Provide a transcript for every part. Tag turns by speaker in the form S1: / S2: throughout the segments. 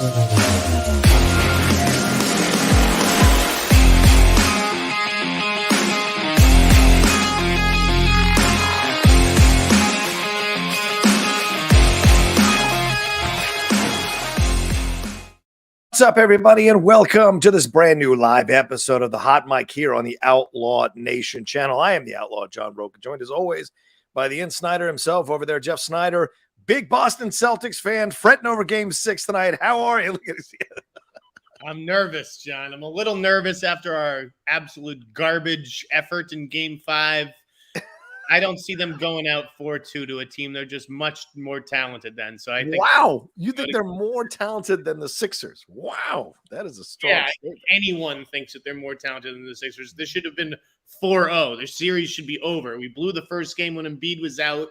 S1: What's up, everybody, and welcome to this brand new live episode of the Hot Mic here on the Outlaw Nation channel. I am the Outlaw John Rocha, joined as always by the Sneider himself over there, Jeff Sneider, big Boston Celtics fan, fretting over Game 6 tonight. How are you?
S2: I'm nervous, John. I'm a little nervous after our absolute garbage effort in Game 5. I don't see them going out 4-2 to a team they're just much more talented than. So I think,
S1: wow, you think they're more talented than the Sixers? Wow, that is a strong statement.
S2: Anyone thinks that they're more talented than the Sixers. This should have been 4-0. Their series should be over. We blew the first game when Embiid was out.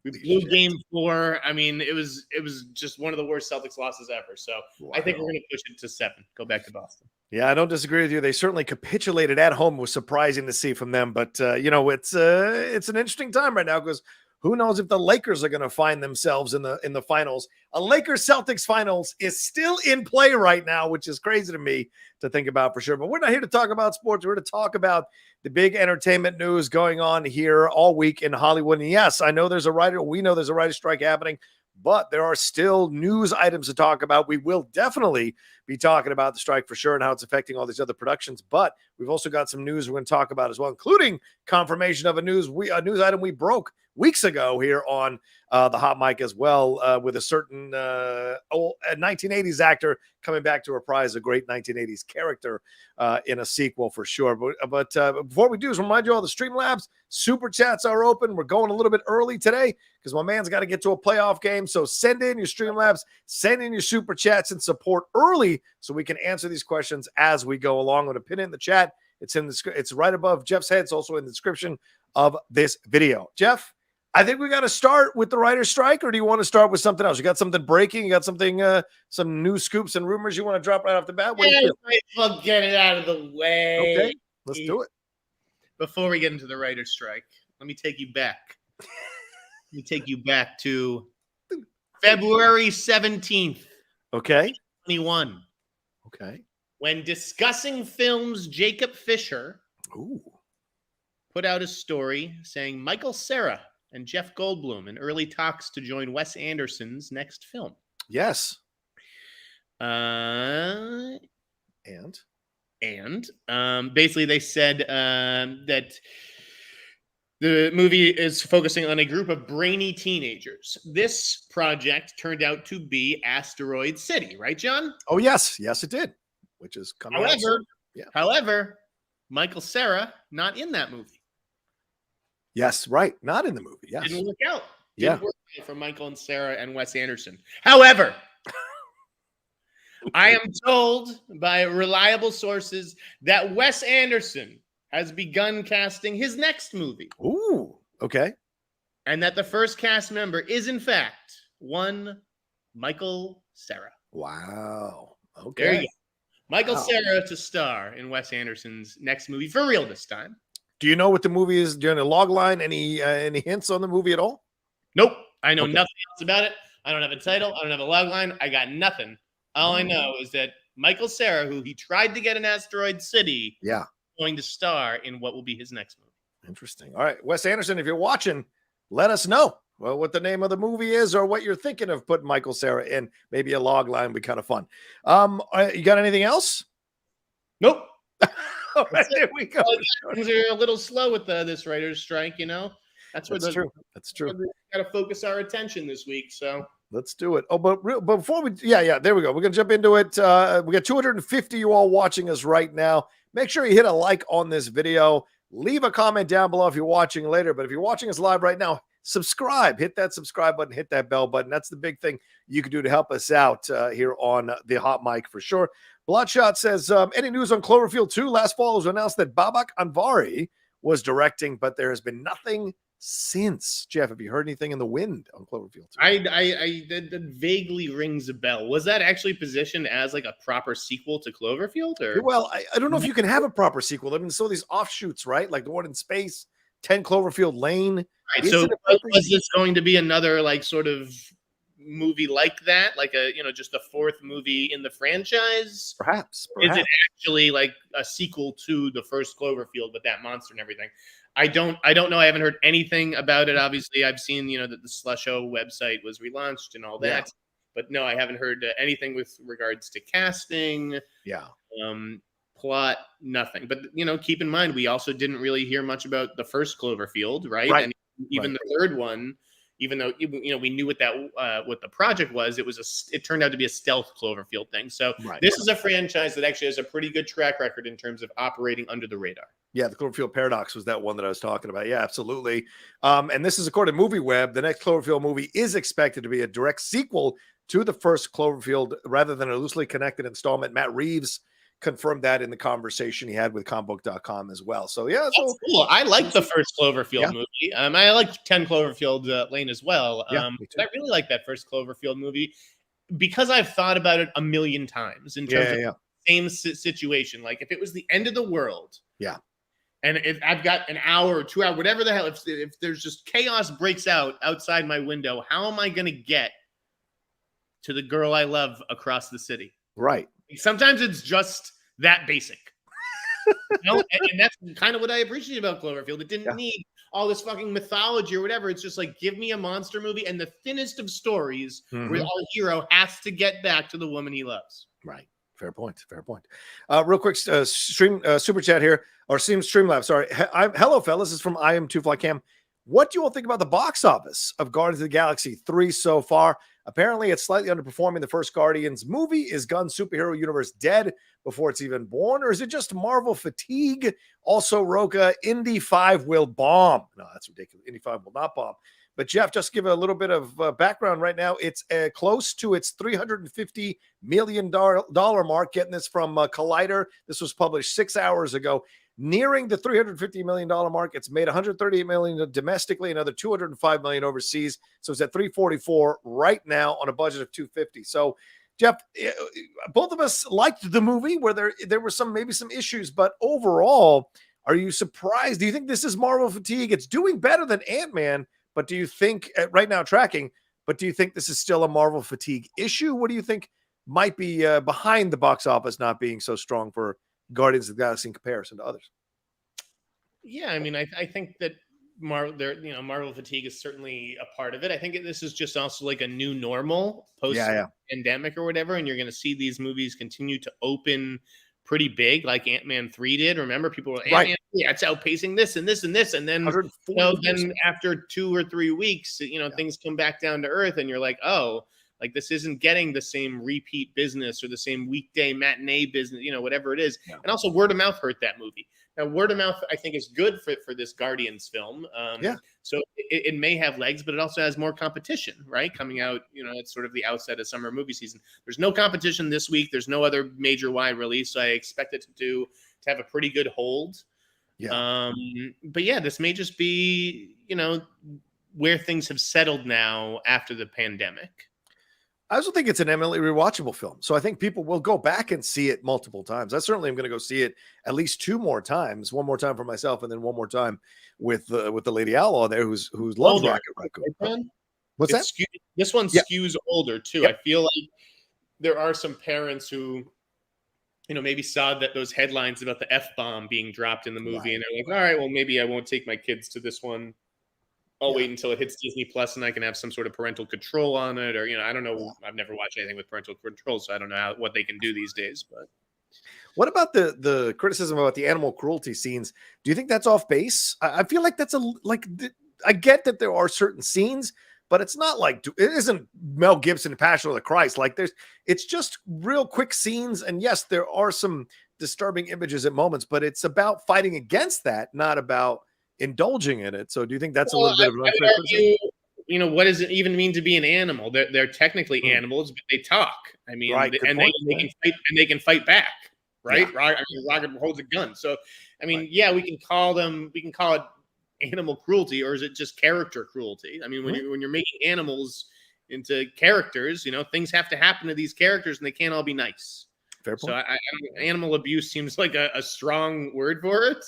S2: We blew Game 4. I mean, it was just one of the worst Celtics losses ever. So wow. I think we're going to push it to 7. Go back to Boston.
S1: Yeah, I don't disagree with you. They certainly capitulated at home. It was surprising to see from them. But, you know, it's an interesting time right now because who knows if the Lakers are going to find themselves in the finals. A Lakers-Celtics finals is still in play right now, which is crazy to me to think about for sure. But we're not here to talk about sports. We're here to talk about the big entertainment news going on here all week in Hollywood. And yes, I know we know there's a writer's strike happening, but there are still news items to talk about. We will definitely be talking about the strike for sure and how it's affecting all these other productions. But we've also got some news we're going to talk about as well, including confirmation of a news item we broke weeks ago here on the Hot Mic as well, with a certain old 1980s actor coming back to reprise a great 1980s character in a sequel for sure. But before we do, is remind you all the StreamLabs super chats are open. We're going a little bit early today because my man's got to get to a playoff game. So send in your StreamLabs, send in your super chats and support early so we can answer these questions as we go along. I'm going to pin it in the chat. It's right above Jeff's head. It's also in the description of this video. Jeff, I think we got to start with the writer's strike, or do you want to start with something else? You got something breaking? You got something, some new scoops and rumors you want to drop right off the bat?
S2: We'll get it out of the way.
S1: Okay, let's do it.
S2: Before we get into the writer's strike, let me take you back. Let me take you back to February 17th.
S1: Okay.
S2: 21.
S1: Okay.
S2: When discussing films, Jacob Fisher put out a story saying Michael Cera and Jeff Goldblum in early talks to join Wes Anderson's next film.
S1: Yes.
S2: And basically they said that the movie is focusing on a group of brainy teenagers. This project turned out to be Asteroid City, right, John?
S1: Oh, yes. Yes, it did. Which is coming out soon.
S2: However, Michael Cera not in that movie.
S1: Yes, right. Not in the movie. Yes.
S2: Didn't work out. Didn't work out for Michael and Cera and Wes Anderson. However, I am told by reliable sources that Wes Anderson has begun casting his next movie.
S1: Ooh, okay.
S2: And that the first cast member is, in fact, one Michael Cera.
S1: Wow. Okay.
S2: There you go. Michael Cera to star in Wes Anderson's next movie, for real this time.
S1: Do you know what the movie is? Do you know the log line? Any hints on the movie at all?
S2: Nope. I know nothing else about it. I don't have a title. I don't have a log line. I got nothing. All I know is that Michael Cera, who he tried to get in Asteroid City, going to star in what will be his next movie.
S1: Interesting. All right. Wes Anderson, if you're watching, let us know what the name of the movie is or what you're thinking of putting Michael Cera in. Maybe a log line would be kind of fun. You got anything else?
S2: Nope.
S1: All right, there we go.
S2: Things are a little slow with this writer's strike, you know. That's true. That's true. We got to focus our attention this week, so
S1: let's do it. Oh, but before we, there we go. We're gonna jump into it. We got 250 you all watching us right now. Make sure you hit a like on this video. Leave a comment down below if you're watching later. But if you're watching us live right now, subscribe. Hit that subscribe button. Hit that bell button. That's the big thing you can do to help us out here on the Hot Mic for sure. Bloodshot says, any news on Cloverfield 2? Last fall it was announced that Babak Anvari was directing, but there has been nothing since. Jeff, have you heard anything in the wind on Cloverfield 2?
S2: That vaguely rings a bell. Was that actually positioned as like a proper sequel to Cloverfield? Or?
S1: Well, I don't know if you can have a proper sequel. I mean, so these offshoots, right? Like the one in space, 10 Cloverfield Lane.
S2: Right, so was this going to be another like sort of movie like that, like a just a fourth movie in the franchise?
S1: Perhaps.
S2: Is it actually like a sequel to the first Cloverfield with that monster and everything? I don't know. I haven't heard anything about it. Obviously, I've seen that the Slusho website was relaunched and all that.
S1: Yeah.
S2: But no, I haven't heard anything with regards to casting.
S1: Yeah.
S2: Plot, nothing. But keep in mind, we also didn't really hear much about the first Cloverfield, right?
S1: Right.
S2: And even the third one, even though we knew what the project was, it turned out to be a stealth Cloverfield thing. So this is a franchise that actually has a pretty good track record in terms of operating under the radar.
S1: Yeah, the Cloverfield Paradox was that one that I was talking about. Yeah, absolutely. And this is according to MovieWeb. The next Cloverfield movie is expected to be a direct sequel to the first Cloverfield rather than a loosely connected installment. Matt Reeves confirmed that in the conversation he had with comicbook.com as well. So yeah,
S2: that's cool. I like the first Cloverfield movie. I like 10 Cloverfield Lane as well. I really like that first Cloverfield movie because I've thought about it a million times in terms of the same situation. Like if it was the end of the world, and if I've got an hour or 2 hours, whatever the hell, if there's just chaos breaks out outside my window, how am I going to get to the girl I love across the city?
S1: Right.
S2: Sometimes it's just that basic. And that's kind of what I appreciate about Cloverfield. It didn't need all this fucking mythology or whatever. It's just like, give me a monster movie and the thinnest of stories where our hero has to get back to the woman he loves.
S1: Right. Fair point. Real quick, super chat here, or StreamLabs. Sorry. Hello, fellas. This is from I Am 2FlyCam. What do you all think about the box office of Guardians of the Galaxy 3 so far? Apparently, it's slightly underperforming the first Guardians movie. Is Gunn's superhero universe dead before it's even born, or is it just Marvel fatigue? Also, Rocha, Indy 5 will bomb. No, that's ridiculous. Indy 5 will not bomb. But Jeff, just give a little bit of background right now. It's close to its $350 million mark. Getting this from Collider. This was published 6 hours ago. Nearing the $350 million mark. It's made $138 million domestically, another $205 million overseas. So it's at $344 right now on a budget of $250. So, Jeff, both of us liked the movie where there were maybe some issues, but overall, are you surprised? Do you think this is Marvel fatigue? It's doing better than Ant-Man, but do you think right now tracking? But do you think this is still a Marvel fatigue issue? What do you think might be behind the box office not being so strong for Guardians of the Galaxy in comparison to others?
S2: Yeah, I mean, I think that Marvel fatigue is certainly a part of it. I think this is just also like a new normal post pandemic or whatever, and you're going to see these movies continue to open pretty big, like Ant-Man 3 did. Remember, people were like, Ant-Man 3, it's outpacing this and this and this, and then then after 2 or 3 weeks, things come back down to earth, and you're like, oh, like this isn't getting the same repeat business or the same weekday matinee business, whatever it is. And also word of mouth hurt that movie. Now, word of mouth, I think, is good for this Guardians film. So it may have legs, but it also has more competition, right? Coming out, it's sort of the outset of summer movie season. There's no competition this week. There's no other major wide release. So I expect it to have a pretty good hold. Yeah. But yeah, this may just be, where things have settled now after the pandemic.
S1: I also think it's an eminently rewatchable film. So I think people will go back and see it multiple times. I certainly am going to go see it at least 2 more times, one more time for myself and then one more time with the Lady Outlaw there who's loves Rocket Raccoon. What's that?
S2: This one skews older too. Yep. I feel like there are some parents who, maybe saw that those headlines about the F-bomb being dropped in the movie and they're like, all right, well, maybe I won't take my kids to this one. I'll wait until it hits Disney Plus and I can have some sort of parental control on it. Or, I don't know. I've never watched anything with parental control, so I don't know what they can do these days. But
S1: what about the criticism about the animal cruelty scenes? Do you think that's off base? I feel like that's I get that there are certain scenes, but it's not like, it isn't Mel Gibson and Passion of the Christ. Like it's just real quick scenes. And yes, there are some disturbing images at moments, but it's about fighting against that, not about indulging in it. So do you think that's a little bit of an unfair criticism?
S2: What does it even mean to be an animal? They're technically animals, but they talk. I mean, they can fight back, right? Yeah. Rocket holds a gun. So, I mean, we can call it animal cruelty, or is it just character cruelty? I mean, when you're making animals into characters, things have to happen to these characters and they can't all be nice. Fair point. So animal abuse seems like a strong word for it.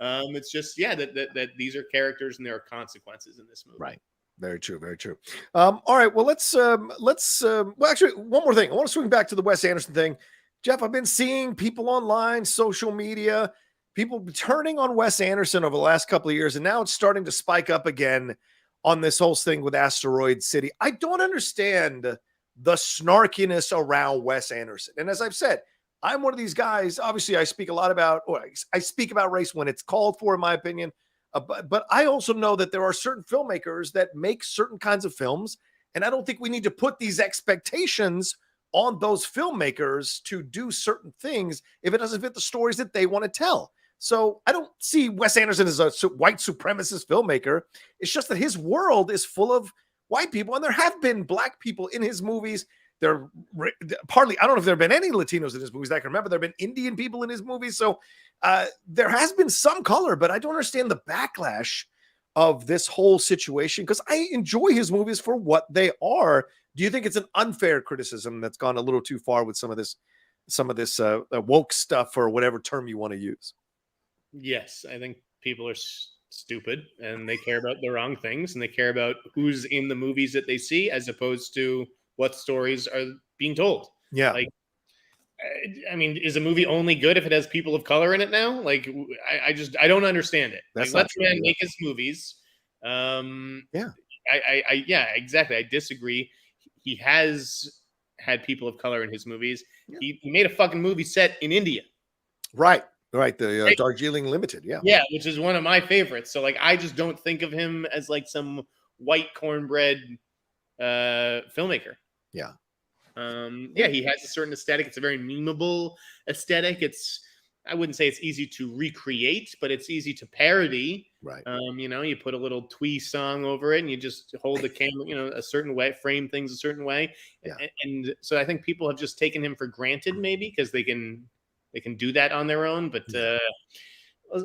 S2: It's just, that these are characters and there are consequences in this movie.
S1: Right. Very true. Very true. All right. Well, well, actually, one more thing. I want to swing back to the Wes Anderson thing. Jeff, I've been seeing people online, social media, people turning on Wes Anderson over the last couple of years, and now it's starting to spike up again on this whole thing with Asteroid City. I don't understand the snarkiness around Wes Anderson. And as I've said, I'm one of these guys. Obviously, I speak a lot about, or I speak about race when it's called for, in my opinion. But I also know that there are certain filmmakers that make certain kinds of films, and I don't think we need to put these expectations on those filmmakers to do certain things if it doesn't fit the stories that they want to tell. So I don't see Wes Anderson as a white supremacist filmmaker. It's just that his world is full of white people, and there have been black people in his movies. There partly, I don't know if there have been any Latinos in his movies that I can remember. There have been Indian people in his movies. So there has been some color, but I don't understand the backlash of this whole situation because I enjoy his movies for what they are. Do you think it's an unfair criticism that's gone a little too far with some of this woke stuff, or whatever term you want to use?
S2: Yes, I think people are stupid and they care about the wrong things, and they care about who's in the movies that they see as opposed to what stories are being told.
S1: Yeah.
S2: Like, I mean, is a movie only good if it has people of color in it now? Like, I don't understand it.
S1: That's
S2: like, let the man make his movies.
S1: Yeah.
S2: Yeah, exactly. I disagree. He has had people of color in his movies. Yeah. He made a fucking movie set in India.
S1: Right. The Darjeeling Limited. Yeah.
S2: Yeah, which is one of my favorites. So, like, I just don't think of him as like some white cornbread filmmaker.
S1: Yeah.
S2: Yeah, he has a certain aesthetic. It's a very memeable aesthetic. I wouldn't say it's easy to recreate, but it's easy to parody.
S1: Right.
S2: You put a little twee song over it and you just hold the camera, a certain way, frame things a certain way.
S1: Yeah.
S2: And so I think people have just taken him for granted, maybe because they can do that on their own. But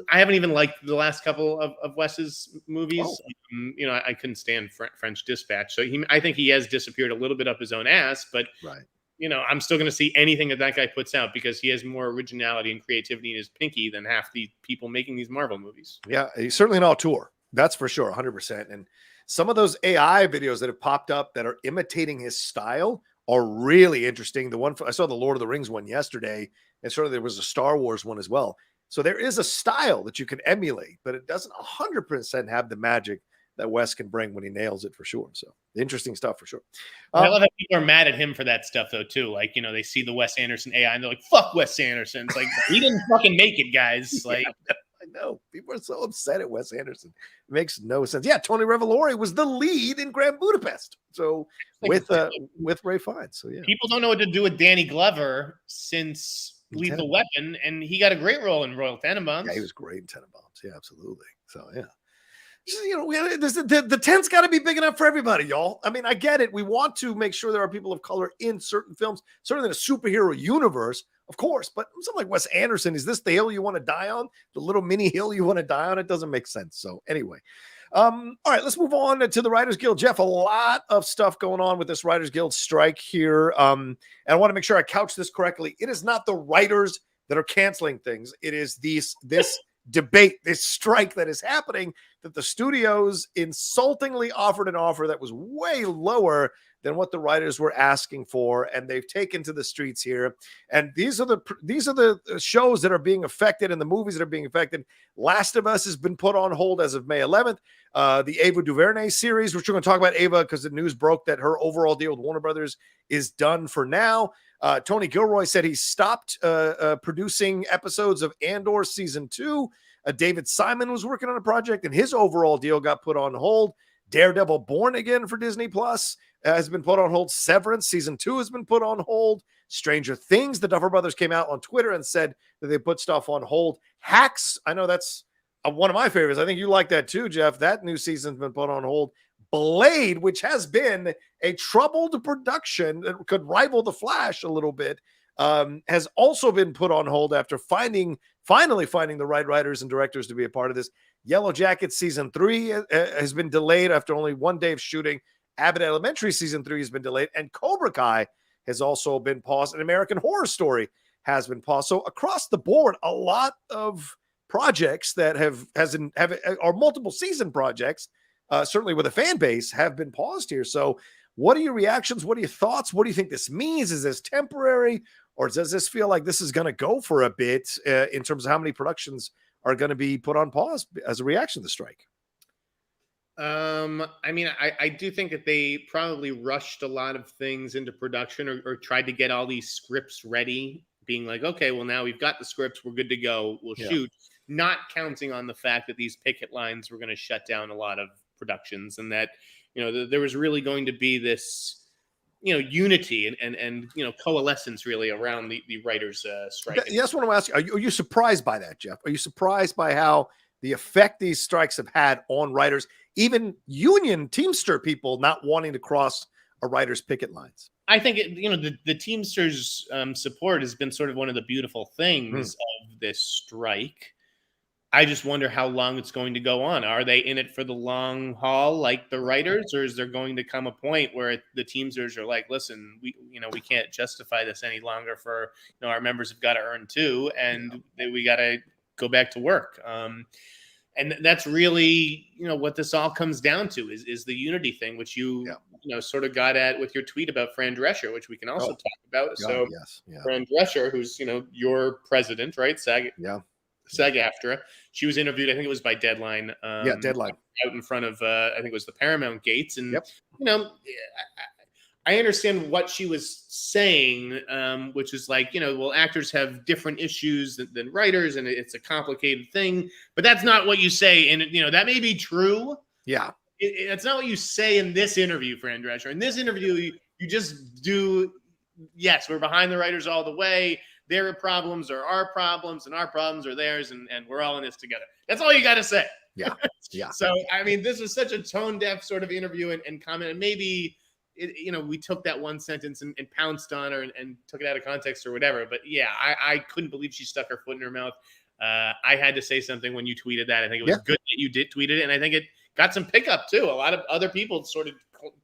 S2: I haven't even liked the last couple of Wes's movies.
S1: Oh.
S2: I couldn't stand French Dispatch. So I think he has disappeared a little bit up his own ass, but
S1: right.
S2: I'm still going to see anything that guy puts out because he has more originality and creativity in his pinky than half the people making these Marvel movies.
S1: Yeah, he's certainly an auteur. That's for sure, 100%. And some of those AI videos that have popped up that are imitating his style are really interesting. I saw the Lord of the Rings one yesterday, and certainly there was a Star Wars one as well. So there is a style that you can emulate, but it doesn't 100% have the magic that Wes can bring when he nails it, for sure. So interesting stuff for sure.
S2: I love how people are mad at him for that stuff though too. Like, they see the Wes Anderson AI and they're like, "Fuck Wes Anderson." It's like, he didn't fucking make it, guys. Like,
S1: I know people are so upset at Wes Anderson. It makes no sense. Yeah, Tony Revolori was the lead in Grand Budapest. So with Ray Fiennes. So yeah,
S2: people don't know what to do with Danny Glover since Lethal Weapon, and he got a great role in Royal Tenenbaums.
S1: Yeah, he was great in Tenenbaums. Yeah, absolutely. So yeah. The tent's got to be big enough for everybody, y'all. I mean, I get it. We want to make sure there are people of color in certain films, certainly in a superhero universe, of course. But something like Wes Anderson, is this the hill you want to die on? The little mini hill you want to die on? It doesn't make sense. So anyway, all right, let's move on to the Writers Guild. Jeff, a lot of stuff going on with this Writers Guild strike here. And I want to make sure I couch this correctly. It is not the writers that are canceling things. It is this debate, this strike that is happening, that the studios insultingly offered an offer that was way lower than what the writers were asking for, and they've taken to the streets here. And these are the shows that are being affected and the movies that are being affected. Last of Us has been put on hold as of May 11th. The Ava DuVernay series, which we're going to talk about Ava because the news broke that her overall deal with Warner Brothers is done for now. Tony Gilroy said he stopped producing episodes of Andor season 2. David Simon was working on a project and his overall deal got put on hold. Daredevil Born Again for Disney Plus has been put on hold. Severance season 2 has been put on hold. Stranger Things, the Duffer Brothers came out on Twitter and said that they put stuff on hold. Hacks, I know that's one of my favorites. I think you like that too, Jeff. That new season's been put on hold. Blade, which has been a troubled production that could rival The Flash a little bit, has also been put on hold after finally finding the right writers and directors to be a part of this. Yellow Jackets season 3 has been delayed after only one day of shooting. Abbott Elementary season 3 has been delayed, and Cobra Kai has also been paused, and American Horror Story has been paused. So across the board, a lot of projects that are multiple season projects certainly with a fan base, have been paused here. So what are your reactions? What are your thoughts? What do you think this means? Is this temporary, or does this feel like this is going to go for a bit in terms of how many productions are going to be put on pause as a reaction to the strike?
S2: I mean, I do think that they probably rushed a lot of things into production, or tried to get all these scripts ready, being like, okay, well, now we've got the scripts, we're good to go, we'll shoot, not counting on the fact that these picket lines were going to shut down a lot of productions, and that, there was really going to be this, unity and coalescence really around the writers' strike.
S1: That's what I'm asking. Are you surprised by that, Jeff? Are you surprised by how the effect these strikes have had on writers, even union Teamster people not wanting to cross a writer's picket lines?
S2: I think the Teamsters support has been sort of one of the beautiful things of this strike. I just wonder how long it's going to go on. Are they in it for the long haul like the writers, or is there going to come a point where the Teamsters are like, listen, we can't justify this any longer for, our members have got to earn too, and we got to go back to work. And that's really, what this all comes down to is the unity thing, which you sort of got at with your tweet about Fran Drescher, which we can also talk about. So Fran Drescher, who's, your president, right? SAG-AFTRA. She was interviewed, I think it was by Deadline.
S1: Deadline.
S2: Out in front of, I think it was the Paramount gates. And, I understand what she was saying, which is like, well, actors have different issues than writers, and it's a complicated thing. But that's not what you say. And, that may be true. Yeah. It's not what you say in this interview, Fran Drescher. In this interview, you just do, yes, we're behind the writers all the way. Their problems are our problems, and our problems are theirs, and we're all in this together. That's all you got to say. Yeah. So, I mean, this was such a tone-deaf sort of interview and comment, and maybe we took that one sentence and pounced on her and took it out of context or whatever. But yeah, I couldn't believe she stuck her foot in her mouth. I had to say something when you tweeted that. I think it was good that you did tweet it, and I think it got some pickup too. A lot of other people sort of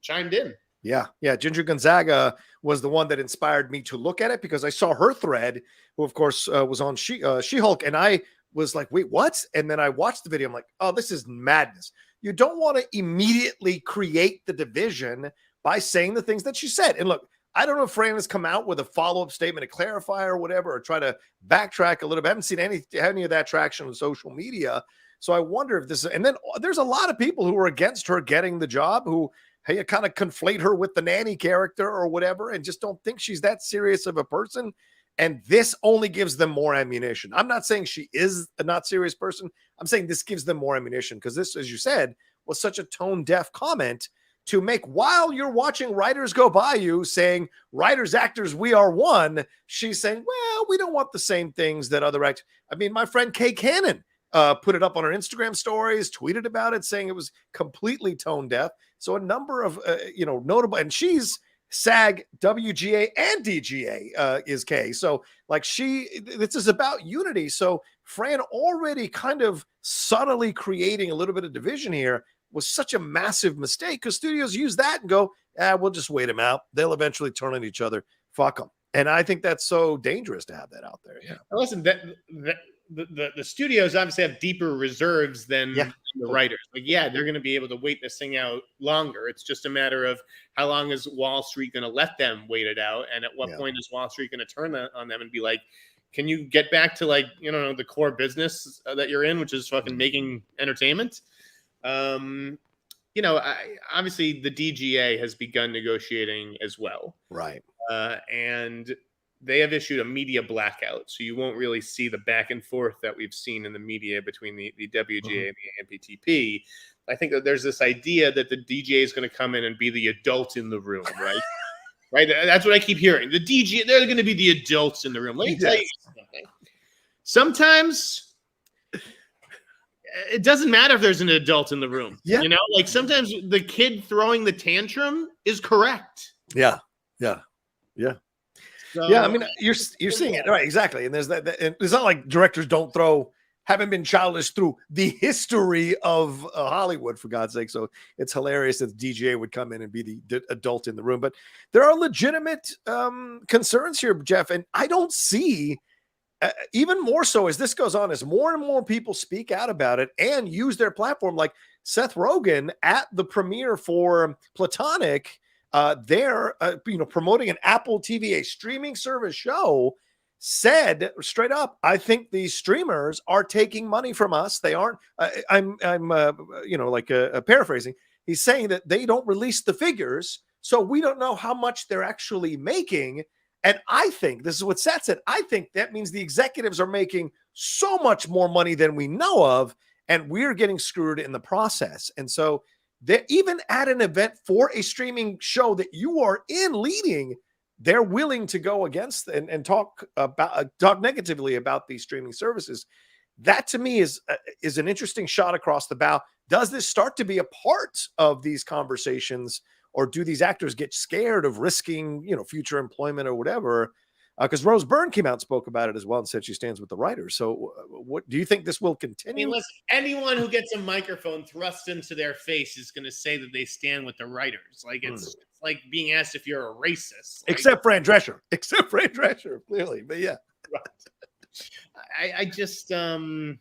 S2: chimed in. Yeah.
S1: Ginger Gonzaga was the one that inspired me to look at it, because I saw her thread, who of course was on She-Hulk, and I was like, wait, what? And then I watched the video. I'm like, oh, this is madness. You don't want to immediately create the division by saying the things that she said. And look, I don't know if Fran has come out with a follow-up statement, a clarifier or whatever, or try to backtrack a little bit. I haven't seen any of that traction on social media. So I wonder if this is, and then there's a lot of people who are against her getting the job, who kind of conflate her with the nanny character or whatever, and just don't think she's that serious of a person. And this only gives them more ammunition. I'm not saying she is a not serious person. I'm saying this gives them more ammunition, because this, as you said, was such a tone-deaf comment to make while you're watching writers go by you saying, writers, actors, we are one. She's saying, well, we don't want the same things that other actors. I mean, my friend Kay Cannon put it up on her Instagram stories, tweeted about it, saying it was completely tone deaf. So a number of, notable, and she's SAG, WGA, and DGA is Kay. So like this is about unity. So Fran already kind of subtly creating a little bit of division here was such a massive mistake, because studios use that and go, we'll just wait them out. They'll eventually turn on each other. Fuck them. And I think that's so dangerous to have that out there. Yeah.
S2: Listen, the studios obviously have deeper reserves than the writers. Like, they're going to be able to wait this thing out longer. It's just a matter of how long is Wall Street going to let them wait it out, and at what point is Wall Street going to turn on them and be like, can you get back to the core business that you're in, which is fucking making entertainment? Obviously the DGA has begun negotiating as well. Right. And they have issued a media blackout. So you won't really see the back and forth that we've seen in the media between the WGA and the MPTP. I think that there's this idea that the DGA is going to come in and be the adult in the room, right? Right. That's what I keep hearing. The DGA, they're going to be the adults in the room. Let me tell you something. Sometimes it doesn't matter if there's an adult in the room. Yeah. Sometimes the kid throwing the tantrum is correct. Yeah. So,
S1: I mean, you're seeing it, right? Exactly. And there's that, and it's not like directors haven't been childish through the history of Hollywood, for God's sake. So it's hilarious that the DGA would come in and be the adult in the room. But there are legitimate concerns here, Jeff. And I don't see, even more so as this goes on, as more and more people speak out about it and use their platform. Like Seth Rogen at the premiere for Platonic, they're promoting an Apple TV, a streaming service show, said straight up, I think these streamers are taking money from us. They aren't. I'm paraphrasing. He's saying that they don't release the figures, so we don't know how much they're actually making. And I think this is what Seth said. I think that means the executives are making so much more money than we know of, and we're getting screwed in the process. And so that even at an event for a streaming show that you are in leading, they're willing to go against and talk negatively about these streaming services. That to me is an interesting shot across the bow. Does this start to be a part of these conversations, or do these actors get scared of risking, future employment or whatever? Because Rose Byrne came out and spoke about it as well and said she stands with the writers. So what do you think this will continue?
S2: I mean, listen, anyone who gets a microphone thrust into their face is going to say that they stand with the writers. Like it's like being asked if you're a racist. Like,
S1: except Fran Drescher, clearly. But yeah.
S2: I just the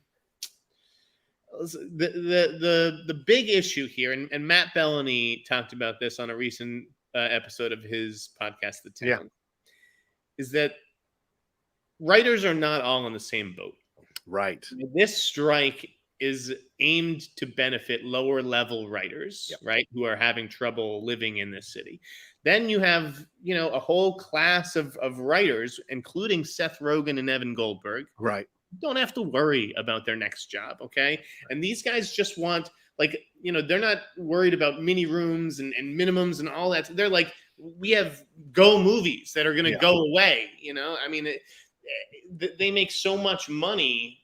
S2: big issue here, and Matt Bellany talked about this on a recent episode of his podcast, The Town, is that writers are not all on the same boat.
S1: Right.
S2: This strike is aimed to benefit lower level writers, right, who are having trouble living in this city. Then you have, a whole class of writers, including Seth Rogen and Evan Goldberg.
S1: Right.
S2: Don't have to worry about their next job, okay? Right. And these guys just want, they're not worried about mini rooms and minimums and all that. They're like, we have Go movies that are going to go away, I mean, they make so much money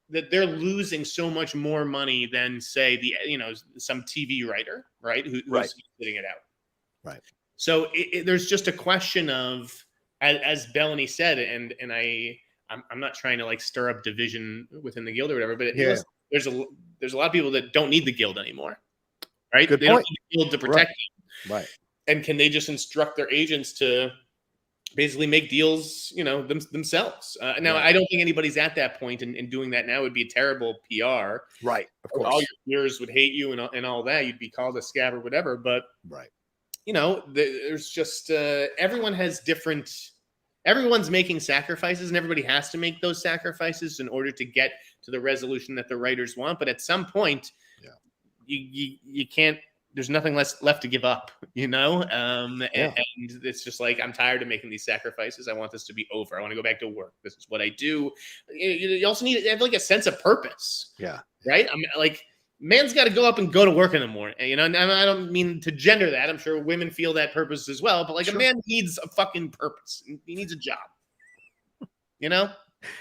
S2: that they're losing so much more money than, say, some TV writer, right, who's sitting it out.
S1: Right.
S2: So there's just a question of, as Bellany said, and I'm not trying to stir up division within the guild or whatever, but there's a lot of people that don't need the guild anymore, right?
S1: Good
S2: they
S1: point.
S2: don't need the guild to protect them.
S1: Right.
S2: And can they just instruct their agents to basically make deals, themselves? Now, I don't think anybody's at that point, and doing that now would be a terrible PR.
S1: Right. Of course.
S2: All your peers would hate you and all that. You'd be called a scab or whatever. But there's just everyone's making sacrifices, and everybody has to make those sacrifices in order to get to the resolution that the writers want. But at some point, you can't. There's nothing left to give up, and it's just like, I'm tired of making these sacrifices. I want this to be over. I want to go back to work. This is what I do. You also need to have a sense of purpose. Yeah. Right. I'm man's got to go up and go to work in the morning. And I don't mean to gender that. I'm sure women feel that purpose as well. But a man needs a fucking purpose. He needs a job.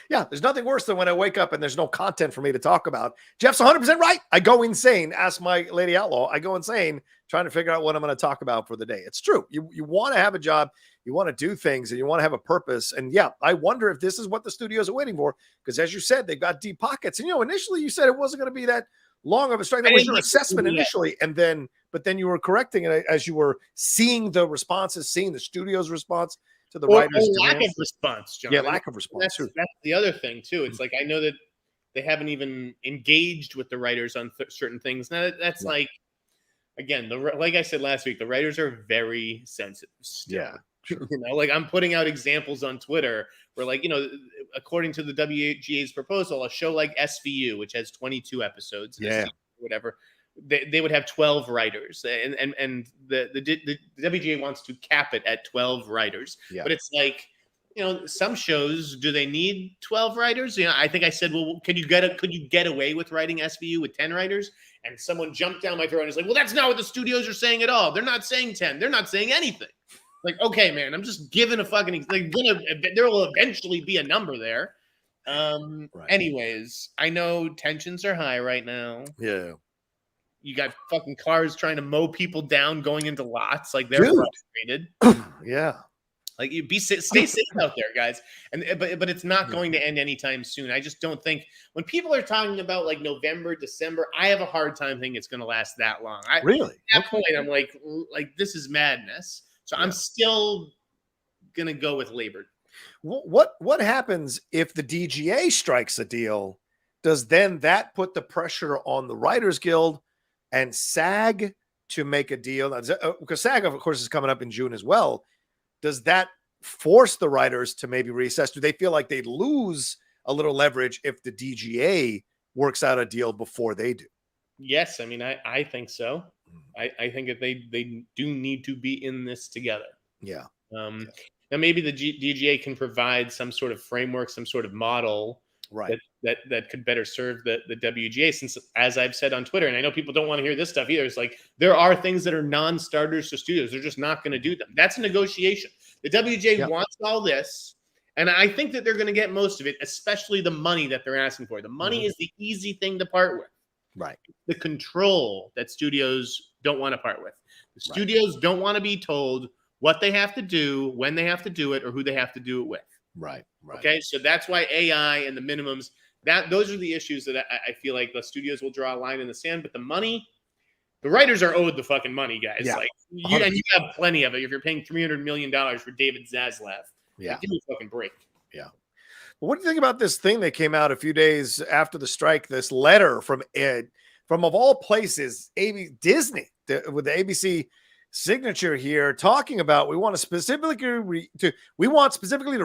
S1: Yeah, there's nothing worse than when I wake up and there's no content for me to talk about. Jeff's 100% right. I go insane. Ask my lady outlaw. I go insane trying to figure out what I'm going to talk about for the day. It's true. You want to have a job. You want to do things, and you want to have a purpose. And I wonder if this is what the studios are waiting for, because as you said, they've got deep pockets. And, initially you said it wasn't going to be that long of a strike. That was your assessment initially. But then you were correcting it as you were seeing the responses, seeing the studio's response to the writers'
S2: lack of response, John.
S1: Yeah, lack of response.
S2: That's the other thing too. It's I know that they haven't even engaged with the writers on certain things. Now that's again, like I said last week, the writers are very sensitive still.
S1: Yeah, sure.
S2: I'm putting out examples on Twitter where according to the WGA's proposal, a show like SVU, which has 22 episodes, whatever, they would have 12 writers, and the WGA wants to cap it at 12 writers. But it's some shows, do they need 12 writers? I think I said, well, could you get away with writing SVU with 10 writers? And someone jumped down my throat and was like, well, that's not what the studios are saying at all. They're not saying 10. They're not saying anything. Okay, man, I'm just giving a fucking, there will eventually be a number there. Anyways, I know tensions are high right now.
S1: Yeah.
S2: You got fucking cars trying to mow people down going into lots. They're frustrated.
S1: Yeah.
S2: Stay safe out there, guys. But it's not going to end anytime soon. I just don't think, when people are talking about November, December, I have a hard time thinking it's going to last that long.
S1: Really?
S2: At that point, I'm like this is madness. So I'm still going to go with Labor.
S1: What happens if the DGA strikes a deal does then that put the pressure on the Writers Guild and SAG to make a deal? Because SAG, of course, is coming up in June as well. Does that force the writers to maybe reassess? Do they feel like they lose a little leverage if the DGA works out a deal before they do?
S2: Yes, I mean, I think so. I think that they do need to be in this together.
S1: Yeah.
S2: Now maybe the DGA can provide some sort of framework, some sort of model,
S1: right,
S2: that could better serve the WGA. Since, as I've said on Twitter, and I know people don't want to hear this stuff either, it's like there are things that are non-starters to studios. They're just not going to do them. That's a negotiation. The WGA wants all this, and I think that they're going to get most of it, especially the money that they're asking for. The money is the easy thing to part with.
S1: Right.
S2: The control that studios don't want to part with. The studios don't want to be told what they have to do, when they have to do it, or who they have to do it with.
S1: Right.
S2: Okay, so that's why AI and the minimums, those are the issues that I feel like the studios will draw a line in the sand. But the money, the writers are owed the fucking money, guys.
S1: Yeah.
S2: Like and you have plenty of it. If you're paying $300 million for David Zaslav, like, give me a fucking break.
S1: Yeah. Well, what do you think about this thing that came out a few days after the strike? This letter from of all places, Disney, with the ABC signature here, talking about we want specifically to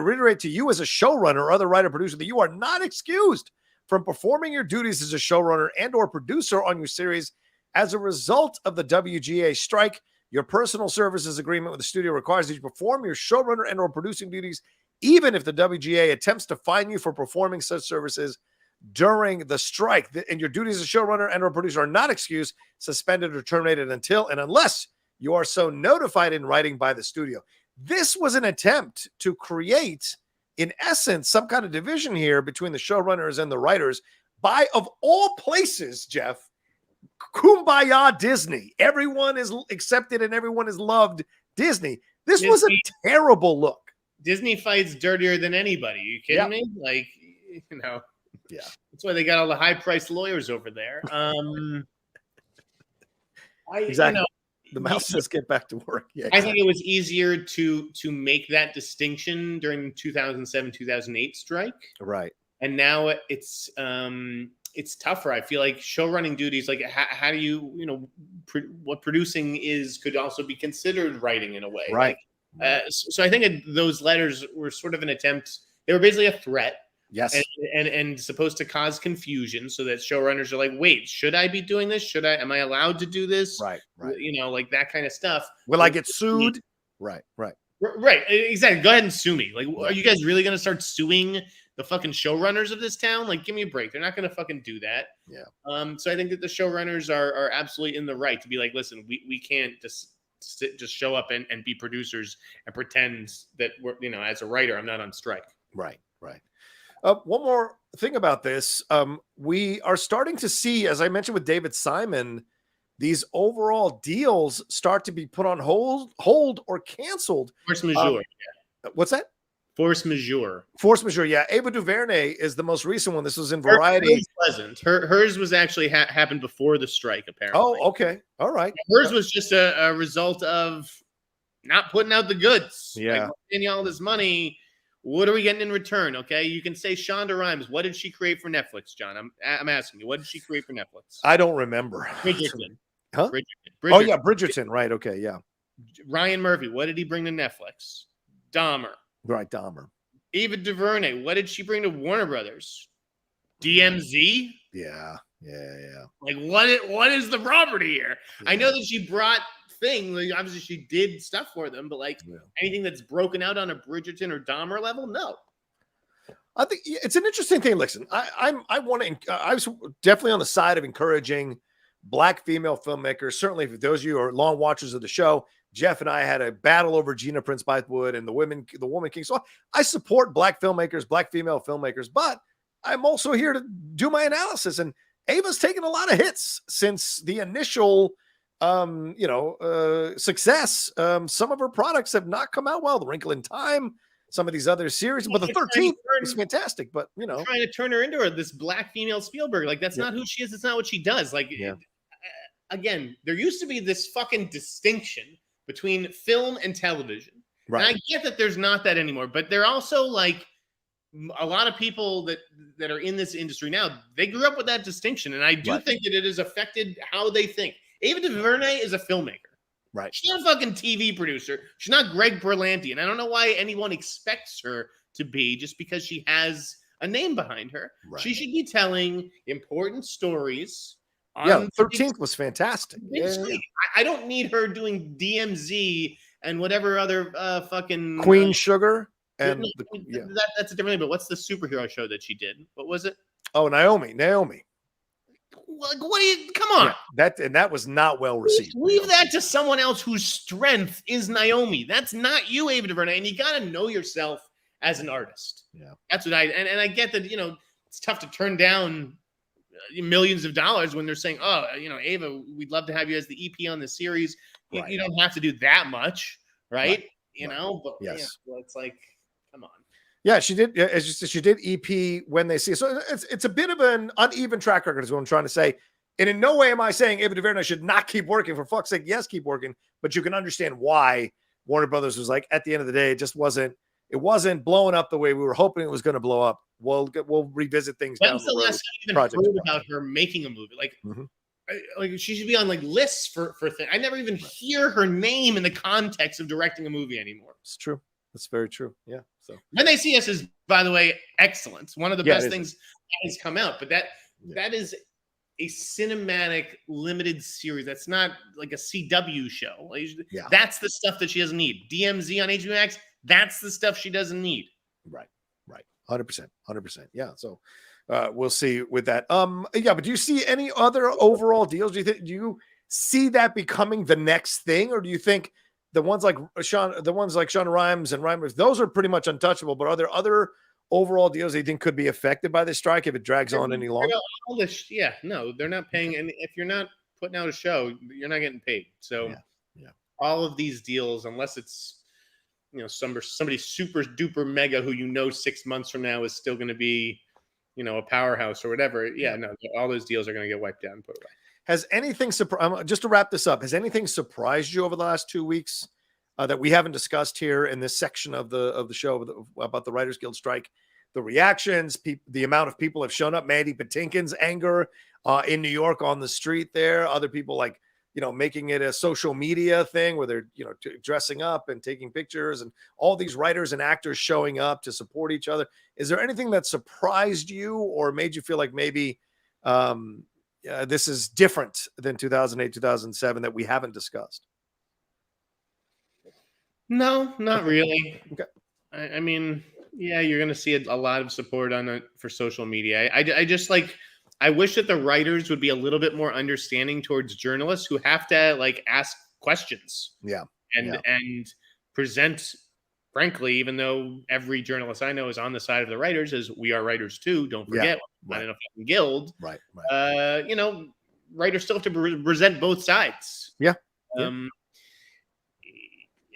S1: reiterate to you as a showrunner or other writer producer that you are not excused from performing your duties as a showrunner and or producer on your series as a result of the WGA strike. Your personal services agreement with the studio requires that you perform your showrunner and or producing duties even if the WGA attempts to fine you for performing such services during the strike. And your duties as a showrunner and or producer are not excused, suspended, or terminated until and unless you are so notified in writing by the studio. This was an attempt to create, in essence, some kind of division here between the showrunners and the writers by, of all places, Jeff, Kumbaya Disney. Everyone is accepted and everyone is loved Disney. This was a terrible look.
S2: Disney fights dirtier than anybody. Are you kidding me? Like,
S1: yeah.
S2: That's why they got all the high-priced lawyers over there.
S1: Exactly. The mouse says get back to work. Yeah, exactly.
S2: I think it was easier to make that distinction during the 2007-2008 strike.
S1: Right.
S2: And now it's tougher. I feel like showrunning duties, like how do you, what producing is could also be considered writing in a way.
S1: Right.
S2: So I think those letters were sort of an attempt. They were basically a threat.
S1: Yes.
S2: And supposed to cause confusion so that showrunners are like, wait, should I be doing this? Am I allowed to do this?
S1: Right.
S2: Like that kind of stuff.
S1: Will I get sued? Right.
S2: Exactly. Go ahead and sue me. Like, are you guys really going to start suing the fucking showrunners of this town? Like, give me a break. They're not going to fucking do that.
S1: Yeah.
S2: So I think that the showrunners are absolutely in the right to be like, listen, we can't just show up and be producers and pretend that we're, as a writer, I'm not on strike.
S1: Right. One more thing about this. We are starting to see, as I mentioned with David Simon, these overall deals start to be put on hold or canceled.
S2: Force majeure.
S1: What's that?
S2: Force majeure.
S1: Force majeure. Yeah. Ava DuVernay is the most recent one. This was in Variety.
S2: Hers wasn't. Hers was actually happened before the strike, apparently.
S1: Oh, okay. All right.
S2: Hers was just a result of not putting out the goods.
S1: Yeah.
S2: Like, we're paying all this money. What are we getting in return? Okay, you can say Shonda Rhimes. What did she create for Netflix, John? I'm asking you. What did she create for Netflix?
S1: I don't remember.
S2: Bridgerton.
S1: Huh?
S2: Bridgerton.
S1: Oh yeah, Bridgerton. Right. Okay. Yeah.
S2: Ryan Murphy. What did he bring to Netflix? Dahmer.
S1: Right. Dahmer.
S2: Ava DuVernay. What did she bring to Warner Brothers? DMZ.
S1: Yeah.
S2: Like what is the property here?
S1: Yeah.
S2: I know that she brought thing. Like, obviously, she did stuff for them, but anything that's broken out on a Bridgerton or Dahmer level, no.
S1: I think it's an interesting thing. Listen, I was definitely on the side of encouraging Black female filmmakers. Certainly, for those of you who are long watchers of the show, Jeff and I had a battle over Gina Prince Bythewood and the Woman King. So I support Black filmmakers, Black female filmmakers, but I'm also here to do my analysis. And Ava's taken a lot of hits since the initial success. Some of her products have not come out well. The Wrinkle in Time, some of these other series, but the 13th is fantastic. But
S2: trying to turn her into this Black female Spielberg, like that's not who she is. It's not what she does. Like, again, there used to be this fucking distinction between film and television. Right. And I get that there's not that anymore, but they're also like a lot of people that are in this industry now, they grew up with that distinction, and I do think that it has affected how they think. Ava DuVernay is a filmmaker.
S1: Right.
S2: She's not a fucking TV producer. She's not Greg Berlanti, and I don't know why anyone expects her to be just because she has a name behind her.
S1: Right.
S2: She should be telling important stories.
S1: Yeah, 13th was fantastic. Yeah.
S2: I don't need her doing DMZ and whatever other fucking
S1: Queen Sugar. And
S2: that's a different name, but what's the superhero show that she did? What was it?
S1: Oh, Naomi.
S2: Like, what do you? Come on.
S1: Yeah, that was not well received.
S2: Leave that to someone else whose strength is Naomi. That's not you, Ava DuVernay, and you got to know yourself as an artist.
S1: Yeah,
S2: that's what and I get that. It's tough to turn down millions of dollars when they're saying, "Oh, Ava, we'd love to have you as the EP on the series.
S1: Right.
S2: You don't have to do that much, right? But
S1: yes,
S2: it's like, come on."
S1: Yeah, she did. As you said, she did EP When They See Us. So it's a bit of an uneven track record, is what I'm trying to say. And in no way am I saying Ava DuVernay should not keep working. For fuck's sake, yes, keep working. But you can understand why Warner Brothers was like, at the end of the day, it wasn't blowing up the way we were hoping it was going to blow up. We'll revisit things.
S2: When's the last time you even heard about her making a movie? Like, she should be on like lists for things. I never even hear her name in the context of directing a movie anymore.
S1: It's true. That's very true. Yeah. So
S2: When They See Us is, by the way, excellent. One of the best things that has come out. But that is a cinematic limited series. That's not like a CW show. That's the stuff that she doesn't need. DMZ on HBO Max. That's the stuff she doesn't need.
S1: Right. 100%. Yeah. So we'll see with that. But do you see any other overall deals? Do you see that becoming the next thing, or do you think the ones like Sean Rhimes and Rhimes, those are pretty much untouchable? But are there other overall deals that you think could be affected by this strike if it drags on any longer?
S2: No, they're not paying. And if you're not putting out a show, you're not getting paid. So all of these deals, unless it's somebody super duper mega who 6 months from now is still going to be a powerhouse or whatever. No, all those deals are going to get wiped out and put away.
S1: Has anything just to wrap this up? Has anything surprised you over the last 2 weeks that we haven't discussed here in this section of the show about the Writers Guild strike? The reactions, the amount of people have shown up. Mandy Patinkin's anger in New York on the street there. Other people making it a social media thing where they're dressing up and taking pictures, and all these writers and actors showing up to support each other. Is there anything that surprised you or made you feel like maybe this is different than 2008, 2007 that we haven't discussed?
S2: No, not really.
S1: Okay.
S2: I mean, you're going to see a lot of support on it for social media. I just I wish that the writers would be a little bit more understanding towards journalists who have to ask questions. And present, frankly, even though every journalist I know is on the side of the writers, is we are writers too. Don't forget, we're in a fucking guild.
S1: Right.
S2: Writers still have to present both sides.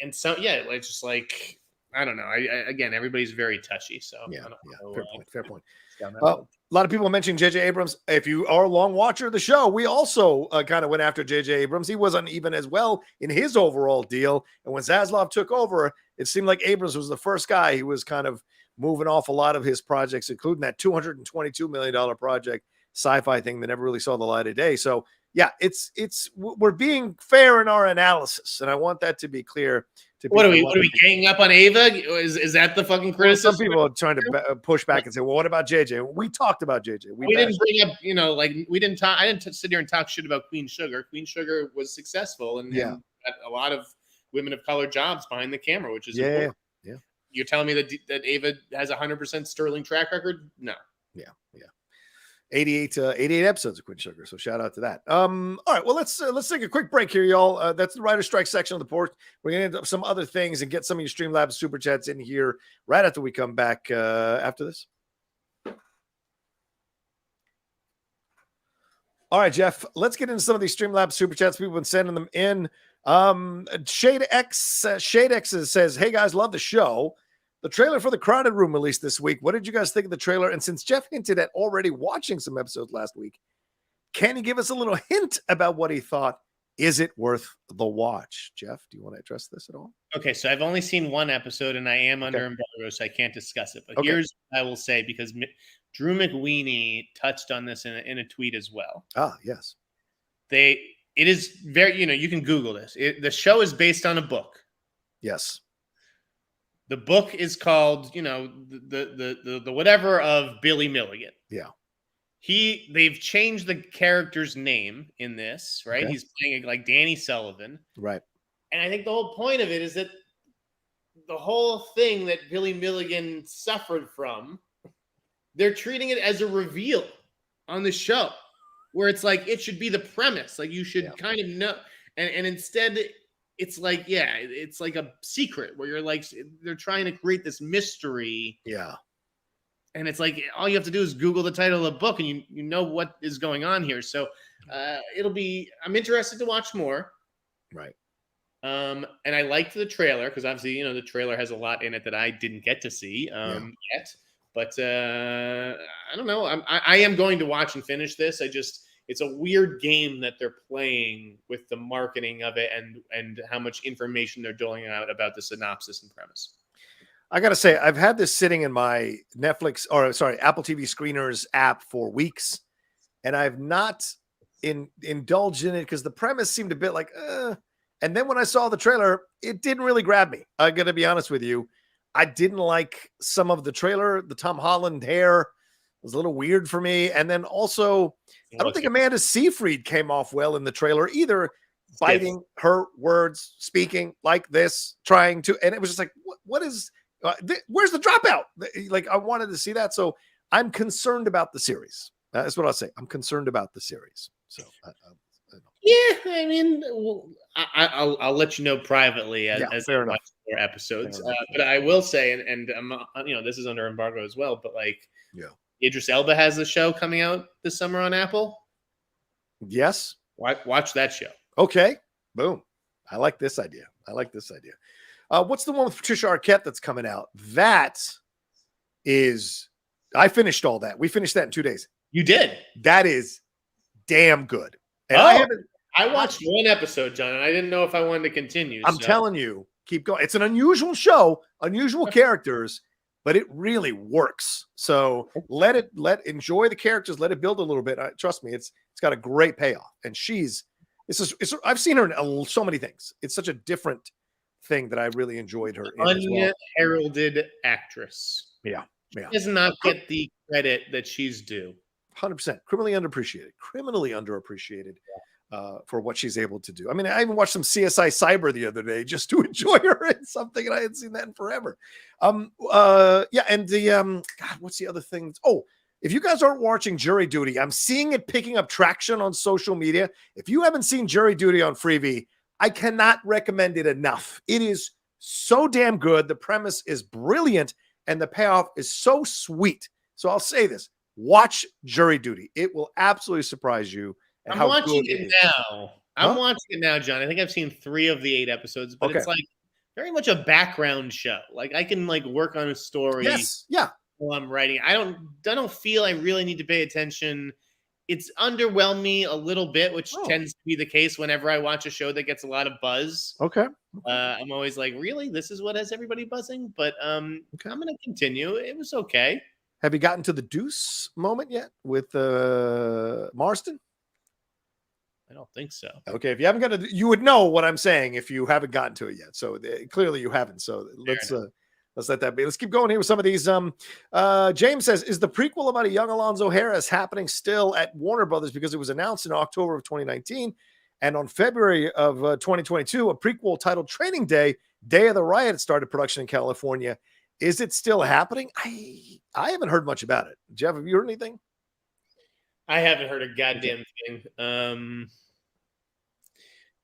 S2: And so, it's just I don't know. Again, everybody's very touchy. So
S1: fair point. A lot of people mentioning J.J. Abrams. If you are a long watcher of the show, we also kind of went after J.J. Abrams. He wasn't even as well in his overall deal. And when Zaslav took over, it seemed like Abrams was the first guy who was kind of moving off a lot of his projects, including that $222 million project sci-fi thing that never really saw the light of day. So we're being fair in our analysis, and I want that to be clear. What
S2: are we ganging up on Ava? Is that the fucking criticism?
S1: Well, some people are trying to push back and say, "Well, what about JJ?" We talked about JJ.
S2: We didn't bring up, we didn't talk. I didn't sit here and talk shit about Queen Sugar. Queen Sugar was successful and had a lot of women of color jobs behind the camera, which is important.
S1: Yeah.
S2: You're telling me that Ava has a 100% sterling track record? No.
S1: Yeah. 88 episodes of Queen Sugar. So shout out to that. All right. Well, let's take a quick break here, y'all. That's the Writer Strike section of the port. We're going to end up some other things and get some of your StreamLabs Super Chats in here right after we come back after this. All right, Jeff, let's get into some of these StreamLabs Super Chats. People have been sending them in. Shade X says, "Hey guys, love the show. The trailer for The Crowded Room released this week. What did you guys think of the trailer? And since Jeff hinted at already watching some episodes last week, can you give us a little hint about what he thought Is it worth the watch? Jeff, do you want to address this at all?
S2: Okay, so I've only seen one episode, and I am under embargo, so I can't discuss it. But here's what I will say, because Drew McWeeny touched on this in a tweet as well.
S1: Ah, yes.
S2: It is very, you can Google this. The show is based on a book.
S1: Yes.
S2: The book is called, the whatever of Billy Milligan.
S1: Yeah.
S2: They've changed the character's name in this, right?
S1: Okay.
S2: He's playing like Danny Sullivan.
S1: Right.
S2: And I think the whole point of it is that the whole thing that Billy Milligan suffered from, they're treating it as a reveal on the show, where it's like, it should be the premise. Like, you should kind of know. And instead, it's like, it's like a secret where you're like, they're trying to create this mystery.
S1: Yeah.
S2: And it's like, all you have to do is Google the title of the book and you know what is going on here. So I'm interested to watch more.
S1: Right.
S2: And I liked the trailer, because obviously, the trailer has a lot in it that I didn't get to see yet. But I don't know. I am going to watch and finish this. It's a weird game that they're playing with the marketing of it and how much information they're doling out about the synopsis and premise.
S1: I got to say, I've had this sitting in my Apple TV screeners app for weeks, and I've not indulged in it because the premise seemed a bit like, and then when I saw the trailer, it didn't really grab me. I got to be honest with you. I didn't like some of the trailer. The Tom Holland hair was a little weird for me. And then also, I don't think Amanda Seyfried came off well in the trailer either, biting her words, speaking like this, trying to, and it was just like, what is, where's the dropout? Like, I wanted to see that. So I'm concerned about the series. That's what I'll say. I'm concerned about the series. So
S2: I mean, I'll let you know privately as
S1: fair enough.
S2: More episodes. But I will say, and this is under embargo as well, but like, Idris Elba has a show coming out this summer on Apple.
S1: Yes.
S2: Watch that show.
S1: Okay. Boom. I like this idea. What's the one with Patricia Arquette that's coming out? That is, I finished all that. We finished that in 2 days.
S2: You did?
S1: That is damn good. And
S2: I watched one episode, John, and I didn't know if I wanted to continue.
S1: I'm telling you, keep going. It's an unusual show, unusual characters, but it really works. So enjoy the characters, let it build a little bit. Trust me, it's got a great payoff. And I've seen her in so many things. It's such a different thing that I really enjoyed her in.
S2: Unheralded actress.
S1: Yeah.
S2: She does not get the credit that she's due.
S1: 100%. Criminally underappreciated for what she's able to do. I mean, I even watched some CSI Cyber the other day just to enjoy her in something, and I hadn't seen that in forever. And the God, what's the other thing? Oh, if you guys aren't watching Jury Duty, I'm seeing it picking up traction on social media. If you haven't seen Jury Duty on Freevee, I cannot recommend it enough. It is so damn good. The premise is brilliant, and the payoff is so sweet. So I'll say this. Watch Jury Duty. It will absolutely surprise you.
S2: I'm watching it now. I'm watching it now, John. I think I've seen 3 of the 8 episodes, but it's like very much a background show. Like, I can like work on a story.
S1: Yes. Yeah.
S2: While I'm writing. I don't feel I really need to pay attention. It's underwhelmed me a little bit, which tends to be the case whenever I watch a show that gets a lot of buzz.
S1: Okay.
S2: I'm always like, really? This is what has everybody buzzing? But I'm going to continue. It was okay.
S1: Have you gotten to the Deuce moment yet with Marston?
S2: I don't think so.
S1: Okay, if you haven't gotten to, you would know what I'm saying if you haven't gotten to it yet. So clearly you haven't. So let's let that be. Let's keep going here with some of these. James says, is the prequel about a young Alonzo Harris happening still at Warner Brothers because it was announced in October of 2019, and on February of 2022, a prequel titled Training Day, Day of the Riot started production in California. Is it still happening? I haven't heard much about it. Jeff, have you heard anything?
S2: I haven't heard a goddamn thing.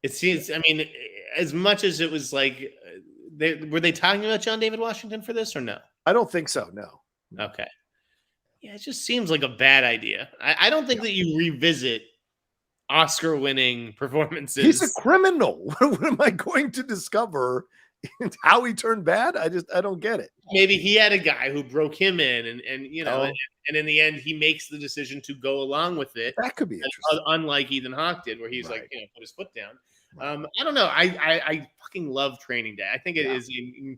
S2: It seems, I mean, as much as it was like, were they talking about John David Washington for this or no?
S1: I don't think so. No.
S2: Okay. Yeah, it just seems like a bad idea. I don't think that you revisit Oscar-winning performances.
S1: He's a criminal. What am I going to discover? How he turned bad? I don't get it.
S2: Maybe he had a guy who broke him in, and and in the end he makes the decision to go along with it.
S1: That could be interesting.
S2: Unlike Ethan Hawke did, where he's like, put his foot down. I don't know. I fucking love Training Day. I think it is an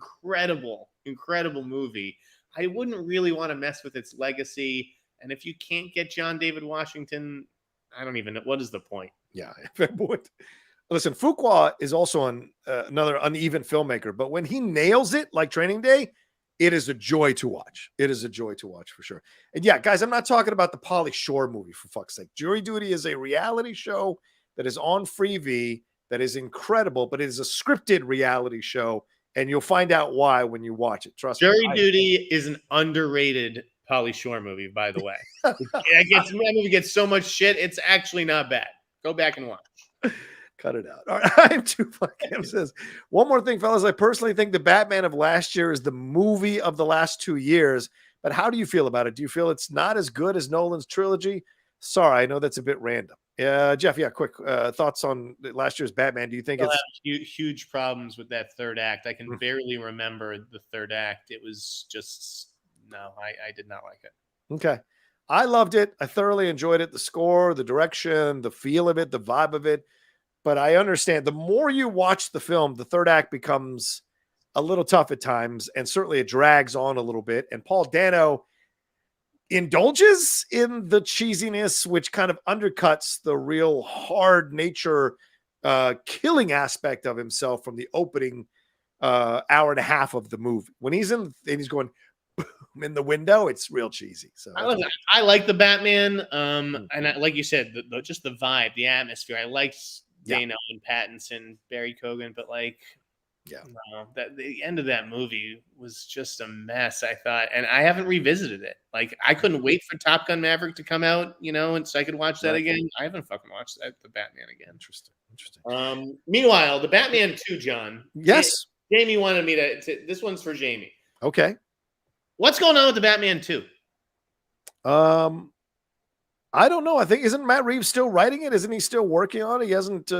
S2: incredible movie. I wouldn't really want to mess with its legacy. And if you can't get John David Washington, I don't even know. What is the point?
S1: Yeah. Listen, Fuqua is also another uneven filmmaker, but when he nails it, like Training Day, it is a joy to watch. It is a joy to watch for sure. And yeah, guys, I'm not talking about the Pauly Shore movie, for fuck's sake. Jury Duty is a reality show that is on Freevee that is incredible, but it is a scripted reality show, and you'll find out why when you watch it. Trust me.
S2: Jury Duty is an underrated Pauly Shore movie, by the way. That movie gets so much shit. It's actually not bad. Go back and watch.
S1: Cut it out. All right. I'm too fucking says one more thing, fellas. I personally think the Batman of last year is the movie of the last 2 years. But how do you feel about it? Do you feel it's not as good as Nolan's trilogy? Sorry, I know that's a bit random. Jeff, quick thoughts on last year's Batman. Do you think it's
S2: huge problems with that third act? I can barely remember the third act. It was just I did not like it.
S1: Okay. I loved it. I thoroughly enjoyed it. The score, the direction, the feel of it, the vibe of it. But I understand the more you watch the film, the third act becomes a little tough at times, and certainly it drags on a little bit. And Paul Dano indulges in the cheesiness, which kind of undercuts the real hard nature, killing aspect of himself from the opening hour and a half of the movie. When he's in and he's going in the window, it's real cheesy. So
S2: I like the Batman, and like you said, just the vibe, the atmosphere. I liked Dano and Pattinson, Barry Keoghan, but the end of that movie was just a mess, I thought, and I haven't revisited it. Like, I couldn't wait for Top Gun Maverick to come out, and so I could watch that again. I haven't fucking watched the Batman again.
S1: Interesting.
S2: Meanwhile, the Batman 2, John.
S1: Yes.
S2: Jamie wanted me to. This one's for Jamie.
S1: Okay.
S2: What's going on with the Batman 2?
S1: I don't know. I think isn't Matt Reeves still writing it? Isn't he still working on it? He hasn't.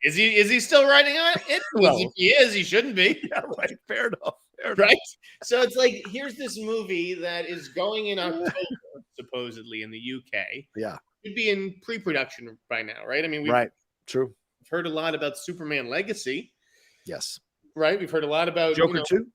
S2: Is he still writing on it? Well, if he is, he shouldn't be.
S1: Yeah, right. Fair enough.
S2: Right. So it's like, here's this movie that is going in October, supposedly in the UK.
S1: Yeah.
S2: Could be in pre-production by now, right? I mean,
S1: True.
S2: We've heard a lot about Superman Legacy.
S1: Yes.
S2: Right. We've heard a lot about
S1: Joker 2.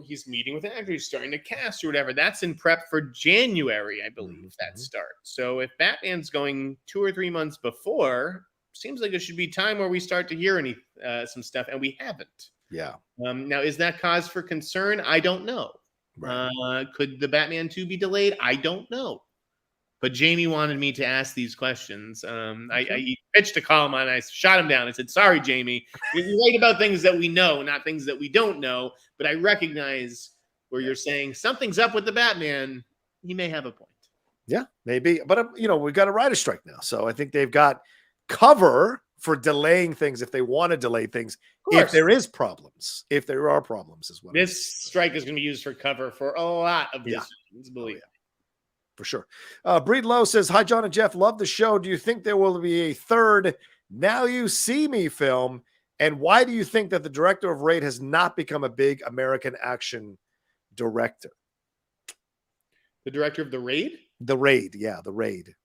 S2: He's meeting with actors, he's starting to cast or whatever. That's in prep for January, I believe, that starts. So if Batman's going 2 or 3 months before, seems like it should be time where we start to hear some stuff, and we haven't.
S1: Yeah.
S2: Now, is that cause for concern? I don't know. Right. Could the Batman 2 be delayed? I don't know. But Jamie wanted me to ask these questions. I pitched a column on it. I shot him down. I said, sorry, Jamie. We write about things that we know, not things that we don't know. But I recognize where you're saying something's up with the Batman. He may have a point. Yeah, maybe. But, we've got a writer's strike now. So I think they've got cover for delaying things if they want to delay things. If there are problems as well. This strike is going to be used for cover for a lot of decisions, believe me. For sure. Breed Low says, hi, John and Jeff. Love the show. Do you think there will be a third Now You See Me film? And why do you think that the director of Raid has not become a big American action director? The director of The Raid? The Raid. Yeah, The Raid.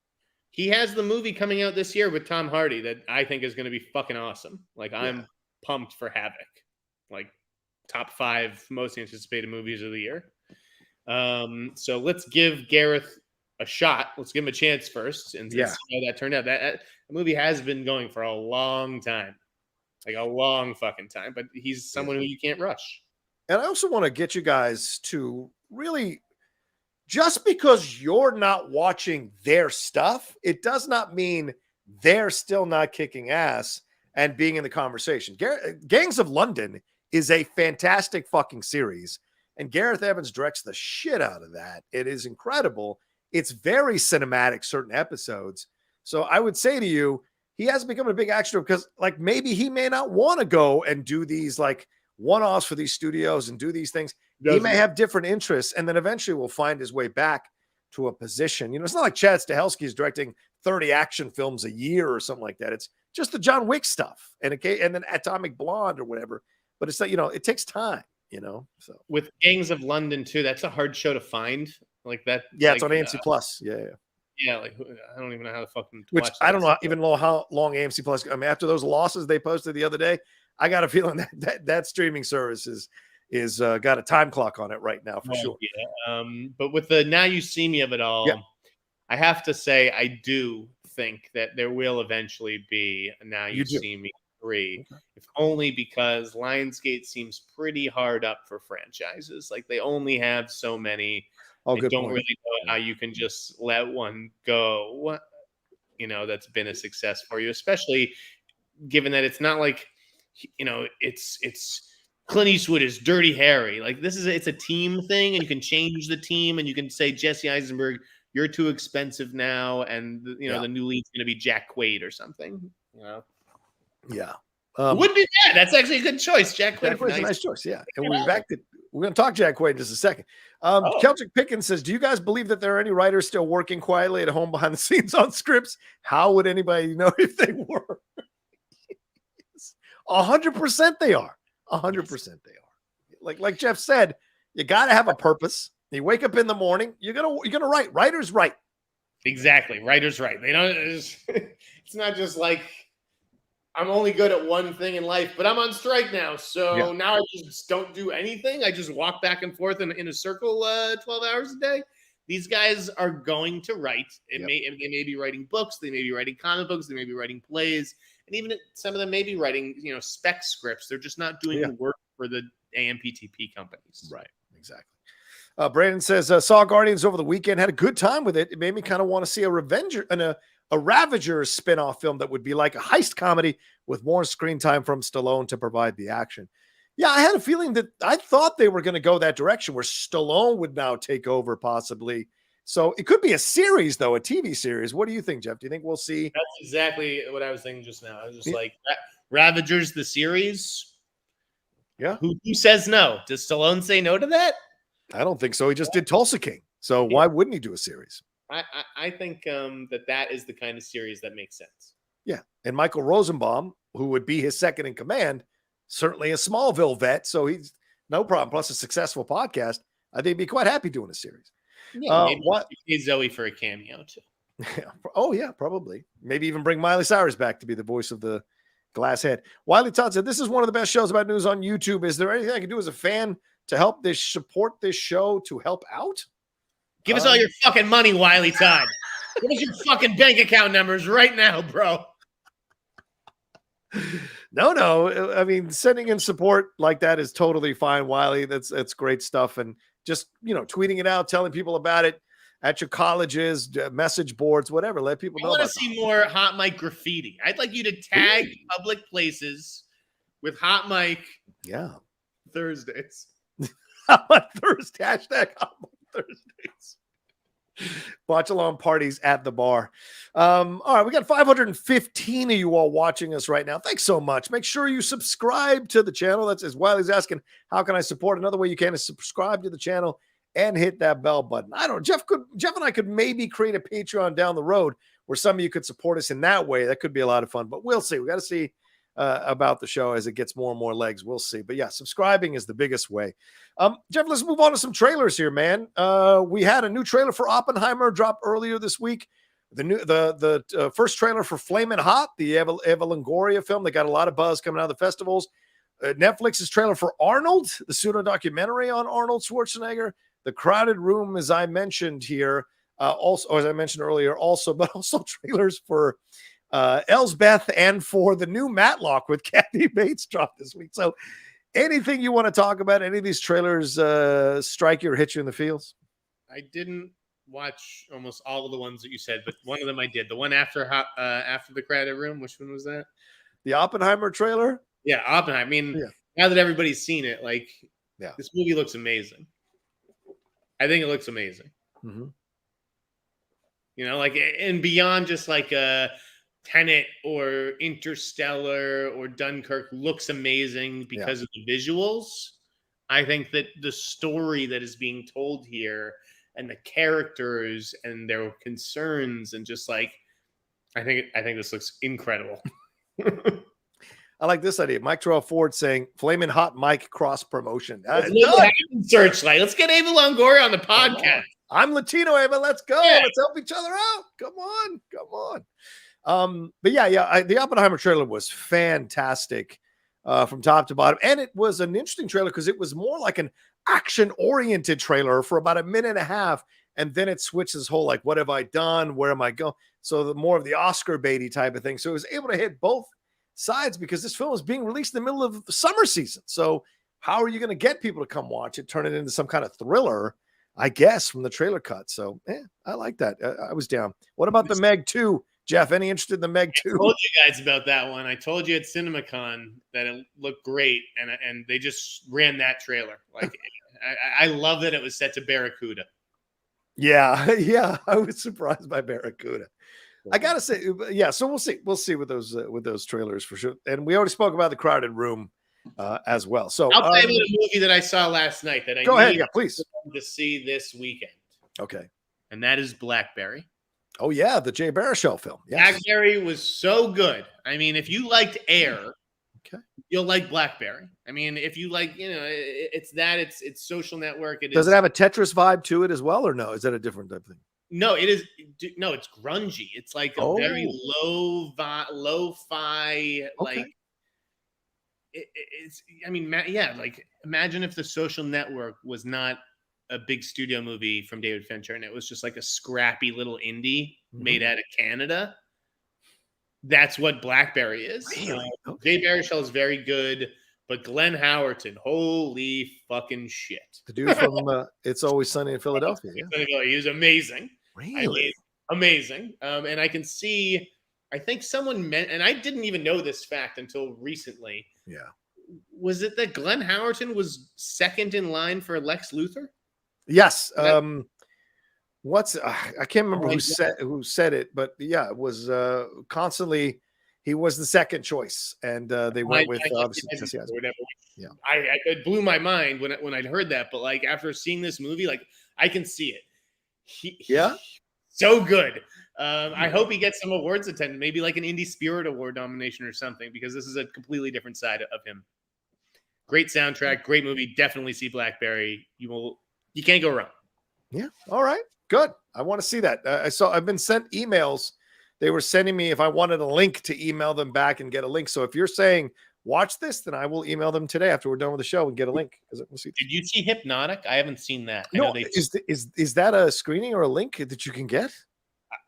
S2: He has the movie coming out this year with Tom Hardy that I think is going to be fucking awesome. Like, I'm pumped for Havoc. Like, top 5 most anticipated movies of the year. So let's give Gareth a shot. Let's give him a chance first and see how that turned out. That movie has been going for a long time, like a long fucking time, but he's someone who you can't rush. And I also want to get you guys to really, just because you're not watching their stuff, it does not mean they're still not kicking ass and being in the conversation. Gangs of London is a fantastic fucking series. And Gareth Evans directs the shit out of that. It is incredible. It's very cinematic, certain episodes. So I would say to you, he hasn't become a big action because, like, maybe he may not want to go and do these, like, one-offs for these studios and do these things. He may have different interests, and then eventually will find his way back to a position. It's not like Chad Stahelski is directing 30 action films a year or something like that. It's just the John Wick stuff and then Atomic Blonde or whatever. But it's like, it takes time. So with Gangs of London too, that's a hard show to find like that. Yeah, it's on AMC Plus. Yeah. Yeah, like I don't even know how to fucking
S1: Which
S2: watch
S1: I
S2: that
S1: don't know even know how long AMC Plus. I mean, after those losses they posted the other day, I got a feeling that streaming service is got a time clock on it right now for sure.
S2: Yeah. But with the Now You See Me of it all, I have to say I do think that there will eventually be a Now You See Me 3, if only because Lionsgate seems pretty hard up for franchises. Like they only have so many. I don't really know how you can just let one go, that's been a success for you, especially given that it's not like, it's Clint Eastwood is Dirty Harry. Like it's a team thing, and you can change the team, and you can say Jesse Eisenberg, you're too expensive now, and the new lead's going to be Jack Quaid or something.
S1: Yeah.
S2: Wouldn't be bad. That's actually a good choice. Jack Quaid's
S1: a nice choice. Yeah. And we're going to talk Jack Quaid in just a second. Celtic Pickens says, do you guys believe that there are any writers still working quietly at home behind the scenes on scripts? How would anybody know if they were? 100% they are. 100% they are. Like Jeff said, you got to have a purpose. You wake up in the morning, you're gonna write. Writers write.
S2: Exactly. Writers write. They don't. It's not just like I'm only good at one thing in life, but I'm on strike now, so now I just don't do anything. I just walk back and forth in a circle 12 hours a day. These guys are going to write. They may be writing books. They may be writing comic books. They may be writing plays. And even some of them may be writing, spec scripts. They're just not doing the work for the AMPTP companies.
S1: Right. Exactly. Brandon says, saw Guardians over the weekend, had a good time with it. It made me kind of want to see a Ravagers spinoff film that would be like a heist comedy with more screen time from Stallone to provide the action. Yeah, I had a feeling that I thought they were going to go that direction where Stallone would now take over possibly. So it could be a series, though, a TV series. What do you think, Jeff? Do you think we'll see?
S2: That's exactly what I was thinking just now. I was just like, Ravagers, the series?
S1: Yeah.
S2: Who says no? Does Stallone say no to that?
S1: I don't think so. He just did Tulsa King. So why wouldn't he do a series?
S2: I think that is the kind of series that makes sense.
S1: Yeah. And Michael Rosenbaum, who would be his second in command, certainly a Smallville vet. So he's no problem. Plus a successful podcast. I think he'd be quite happy doing a series.
S2: Yeah, maybe Zoe for a cameo too.
S1: Yeah. Oh yeah, probably. Maybe even bring Miley Cyrus back to be the voice of the glass head. Wiley Todd said, this is one of the best shows about news on YouTube. Is there anything I can do as a fan to help support this show to help out?
S2: Give us all your fucking money, Wiley Todd. Give us your fucking bank account numbers right now, bro.
S1: No. I mean, sending in support like that is totally fine, Wiley. That's great stuff. And just, tweeting it out, telling people about it at your colleges, message boards, whatever. Let people know.
S2: I want to see more hot mic graffiti. I'd like you to tag public places with hot mic.
S1: Yeah.
S2: Thursdays.
S1: Thursday. Hashtag hot mic Thursdays. Watch along parties at the bar. All right, we got 515 of you all watching us right now. Thanks so much. Make sure you subscribe to the channel. That's as Wiley's asking, how can I support? Another way you can is subscribe to the channel and hit that bell button. I don't know. Jeff and I could maybe create a Patreon down the road where some of you could support us in that way. That could be a lot of fun, but we'll see. We got to see about the show as it gets more and more legs. We'll see. But yeah, subscribing is the biggest way. Jeff, let's move on to some trailers here, man. We had a new trailer for Oppenheimer drop earlier this week. The first trailer for Flamin' Hot, the Eva Longoria film that got a lot of buzz coming out of the festivals. Netflix's trailer for Arnold, the pseudo documentary on Arnold Schwarzenegger. The Crowded Room, as I mentioned here, also as I mentioned earlier, but also trailers for Elsbeth and for the new Matlock with Kathy Bates dropped this week. So anything you want to talk about, any of these trailers strike you or hit you in the feels?
S2: I didn't watch almost all of the ones that you said, but one of them I did. The one after the Crowded Room, which one was that?
S1: The Oppenheimer trailer?
S2: Yeah, Oppenheimer. I mean, now that everybody's seen it, this movie looks amazing. I think it looks amazing.
S1: Mm-hmm.
S2: And beyond just a Tenet or Interstellar or Dunkirk looks amazing because of the visuals. I think that the story that is being told here and the characters and their concerns and just I think this looks incredible.
S1: I like this idea. Mike Terrell Ford saying Flamin' Hot Mic cross promotion.
S2: Searchlight. Let's get Ava Longoria on the podcast.
S1: I'm Latino, Ava. Let's go.
S2: Yeah.
S1: Let's help each other out. Come on. But yeah, the Oppenheimer trailer was fantastic from top to bottom, and it was an interesting trailer because it was more like an action-oriented trailer for about a minute and a half, and then it switches whole like, what have I done? Where am I going? So the more of the Oscar baity type of thing. So it was able to hit both sides because this film is being released in the middle of the summer season. So how are you going to get people to come watch it, turn it into some kind of thriller? I guess from the trailer cut. So I like that. I was down. What about the Meg 2? Jeff, any interested in the Meg 2?
S2: I told you guys about that one. I told you at CinemaCon that it looked great, and they just ran that trailer. Like, I love that it was set to Barracuda.
S1: Yeah. I was surprised by Barracuda. I gotta say, yeah. So we'll see with those trailers for sure. And we already spoke about The Crowded Room as well. So
S2: I'll tell you a movie that I saw last night that I
S1: go ahead. Yeah, please.
S2: To see this weekend.
S1: Okay.
S2: And that is Blackberry.
S1: Oh yeah, the Jay Baruchel film. Yes.
S2: Blackberry was so good. I mean, if you liked Air,
S1: okay,
S2: you'll like Blackberry. I mean, if you like, it's Social Network.
S1: Does it have a Tetris vibe to it as well, or no? Is that a different type of thing?
S2: No, it is. No, it's grungy. It's like a very lo-fi,
S1: okay.
S2: like it's. I mean, yeah, like imagine if the Social Network was not a big studio movie from David Fincher, and it was just like a scrappy little indie made out of Canada. That's what Blackberry is.
S1: Really?
S2: Jay Baruchel is very good, but Glenn Howerton, holy fucking shit!
S1: The dude from It's Always Sunny in Philadelphia.
S2: Yeah. He was amazing.
S1: Really?
S2: I mean, amazing. And I can see. I think someone meant, and I didn't even know this fact until recently.
S1: Yeah.
S2: Was it that Glenn Howerton was second in line for Lex Luthor?
S1: Yes. I can't remember who said it, but yeah, it was constantly he was the second choice, and they went with obviously Jesse Eisenberg. Yeah,
S2: it blew my mind when I'd heard that, but like after seeing this movie, like I can see it.
S1: Yeah,
S2: so good. I hope he gets some awards attended, maybe like an Indie Spirit Award nomination or something, because this is a completely different side of him. Great soundtrack, great movie. Definitely see Blackberry. You can't go wrong.
S1: Yeah. All right. Good. I want to see that. I've been sent emails. They were sending me if I wanted a link to email them back and get a link. So if you're saying watch this, then I will email them today after we're done with the show and get a link. We'll see.
S2: Did you see Hypnotic? I haven't seen that.
S1: No. Is that a screening or a link that you can get?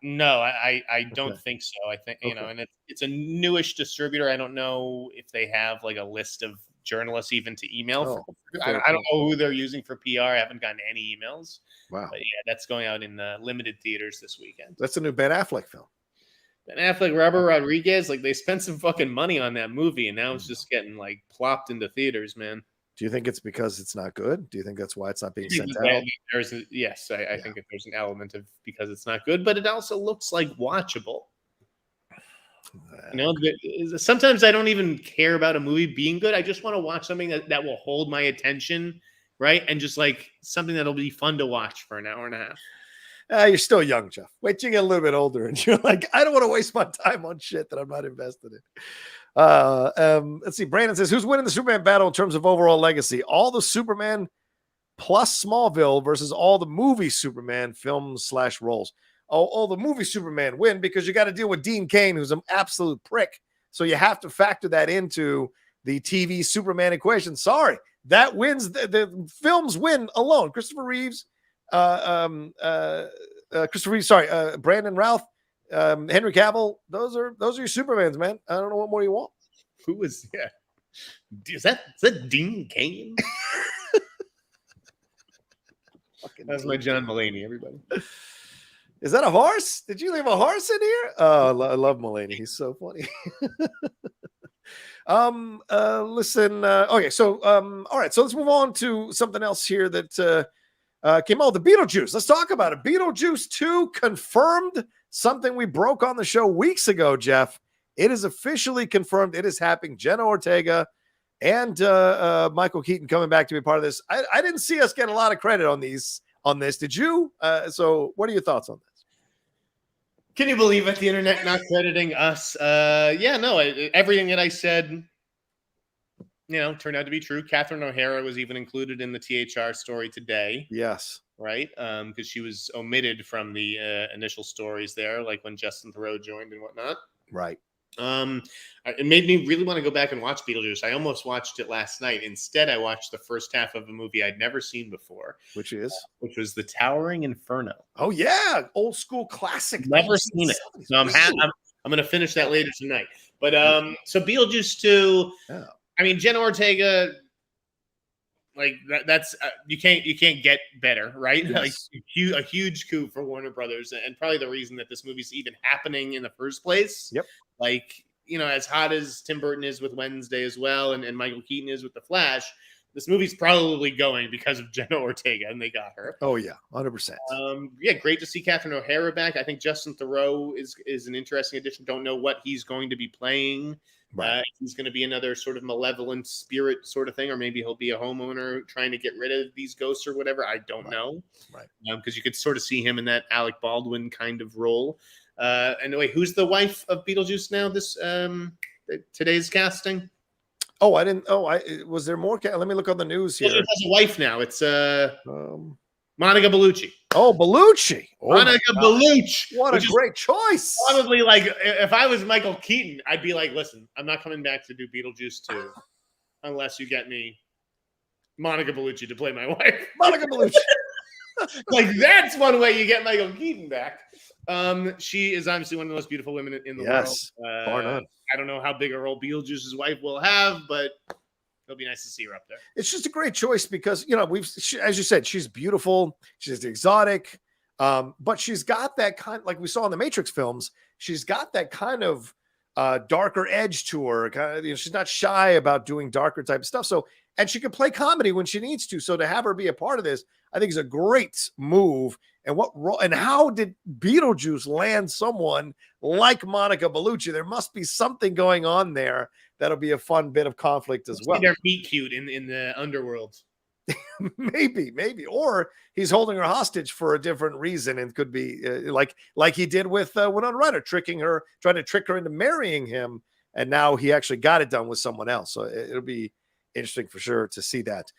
S2: No, I don't think so. I think and it's a newish distributor. I don't know if they have like a list of journalists even to email. I don't know who they're using for PR. I haven't gotten any emails.
S1: Wow.
S2: But yeah, that's going out in the limited theaters this weekend.
S1: That's a new Ben Affleck film.
S2: Ben Affleck, Robert Rodriguez, like they spent some fucking money on that movie, and now it's just getting like plopped into theaters, man.
S1: Do you think it's because it's not good? Do you think that's why it's not being sent out?
S2: Yes, I think that there's an element of because it's not good, but it also looks like watchable. Sometimes I don't even care about a movie being good. I just want to watch something that will hold my attention, right? And just like something that'll be fun to watch for an hour and a half.
S1: You're still young, Jeff. Wait till you get a little bit older, and you're like, I don't want to waste my time on shit that I'm not invested in. Let's see. Brandon says, who's winning the Superman battle in terms of overall legacy? All the Superman plus Smallville versus all the movie Superman films / roles. The movie Superman win because you got to deal with Dean Cain, who's an absolute prick. So you have to factor that into the TV Superman equation. Sorry, that wins. The films win alone. Christopher Reeves, Brandon Routh, Henry Cavill. Those are your Supermans, man. I don't know what more you want.
S2: Who is Is that Dean Cain? That's my John Mulaney, everybody.
S1: Is that a horse? Did you leave a horse in here? Oh, I love Mulaney. He's so funny. Listen. Okay, so all right. So let's move on to something else here that came out. The Beetlejuice. Let's talk about it. Beetlejuice 2 confirmed something we broke on the show weeks ago, Jeff. It is officially confirmed. It is happening. Jenna Ortega and Michael Keaton coming back to be part of this. I didn't see us get a lot of credit on this. Did you? So what are your thoughts on this?
S2: Can you believe it? The internet not crediting us? Everything that I said turned out to be true. Catherine O'Hara was even included in the THR story today.
S1: Yes.
S2: Right? Because she was omitted from the initial stories there, like when Justin Theroux joined and whatnot.
S1: Right.
S2: It made me really want to go back and watch Beetlejuice. I almost watched it last night. Instead, I watched the first half of a movie I'd never seen before,
S1: which
S2: was The Towering Inferno.
S1: Oh yeah, old school classic.
S2: Never seen it. So I'm going to finish that later tonight. But so Beetlejuice 2.
S1: Yeah.
S2: I mean, Jenna Ortega. Like that's you can't get better, right?
S1: Yes.
S2: Like a huge coup for Warner Brothers, and probably the reason that this movie's even happening in the first place.
S1: Yep.
S2: Like, as hot as Tim Burton is with Wednesday as well, and Michael Keaton is with The Flash, this movie's probably going because of Jenna Ortega, and they got her.
S1: Oh yeah, 100%.
S2: Yeah, great to see Catherine O'Hara back. I think Justin Theroux is an interesting addition. Don't know what he's going to be playing.
S1: Right.
S2: He's going to be another sort of malevolent spirit sort of thing, or maybe he'll be a homeowner trying to get rid of these ghosts or whatever. I don't know.
S1: Right.
S2: Because you could sort of see him in that Alec Baldwin kind of role. And wait, who's the wife of Beetlejuice now? Today's casting.
S1: Oh, I didn't. Oh, was there more? Let me look on the news here.
S2: Beetlejuice has a wife now. It's Monica Bellucci.
S1: Oh, Bellucci. Oh,
S2: Monica Bellucci.
S1: What a great choice.
S2: Probably like, if I was Michael Keaton, I'd be like, listen, I'm not coming back to do Beetlejuice 2 unless you get me Monica Bellucci to play my wife.
S1: Monica Bellucci.
S2: Like, that's one way you get Michael Keaton back. She is obviously one of the most beautiful women in the world.
S1: Bar none.
S2: I don't know how big a role Beetlejuice's wife will have, but it'll be nice to see her up there.
S1: It's just a great choice because, as you said, she's beautiful. She's exotic. But she's got that kind, like we saw in the Matrix films, she's got that kind of darker edge to her. Kind of, she's not shy about doing darker type of stuff. So, and she can play comedy when she needs to. So to have her be a part of this, I think is a great move. And how did Beetlejuice land someone like Monica Bellucci? There must be something going on there. That'll be a fun bit of conflict as well.
S2: They're meet cute in the underworld.
S1: maybe, or he's holding her hostage for a different reason, and could be like he did with Winona Ryder, trying to trick her into marrying him, and now he actually got it done with someone else. So it'll be interesting for sure to see that.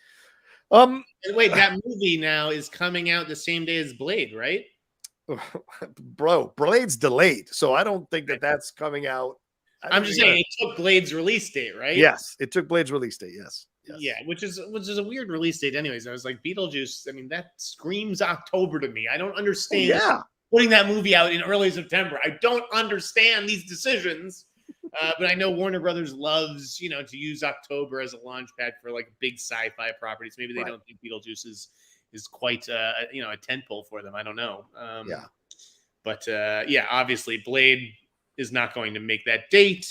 S2: And wait, that movie now is coming out the same day as Blade, right?
S1: Bro, Blade's delayed, so I don't think that's coming out.
S2: I'm just saying it took Blade's release date, right?
S1: Yes, it took Blade's release date. Yes.
S2: Yeah, which is a weird release date, anyways. I was like, Beetlejuice. I mean, that screams October to me. I don't understand. Putting that movie out in early September. I don't understand these decisions. But I know Warner Brothers loves, to use October as a launch pad for like big sci-fi properties. Maybe they don't think Beetlejuice is quite a tentpole for them. I don't know. But obviously Blade is not going to make that date.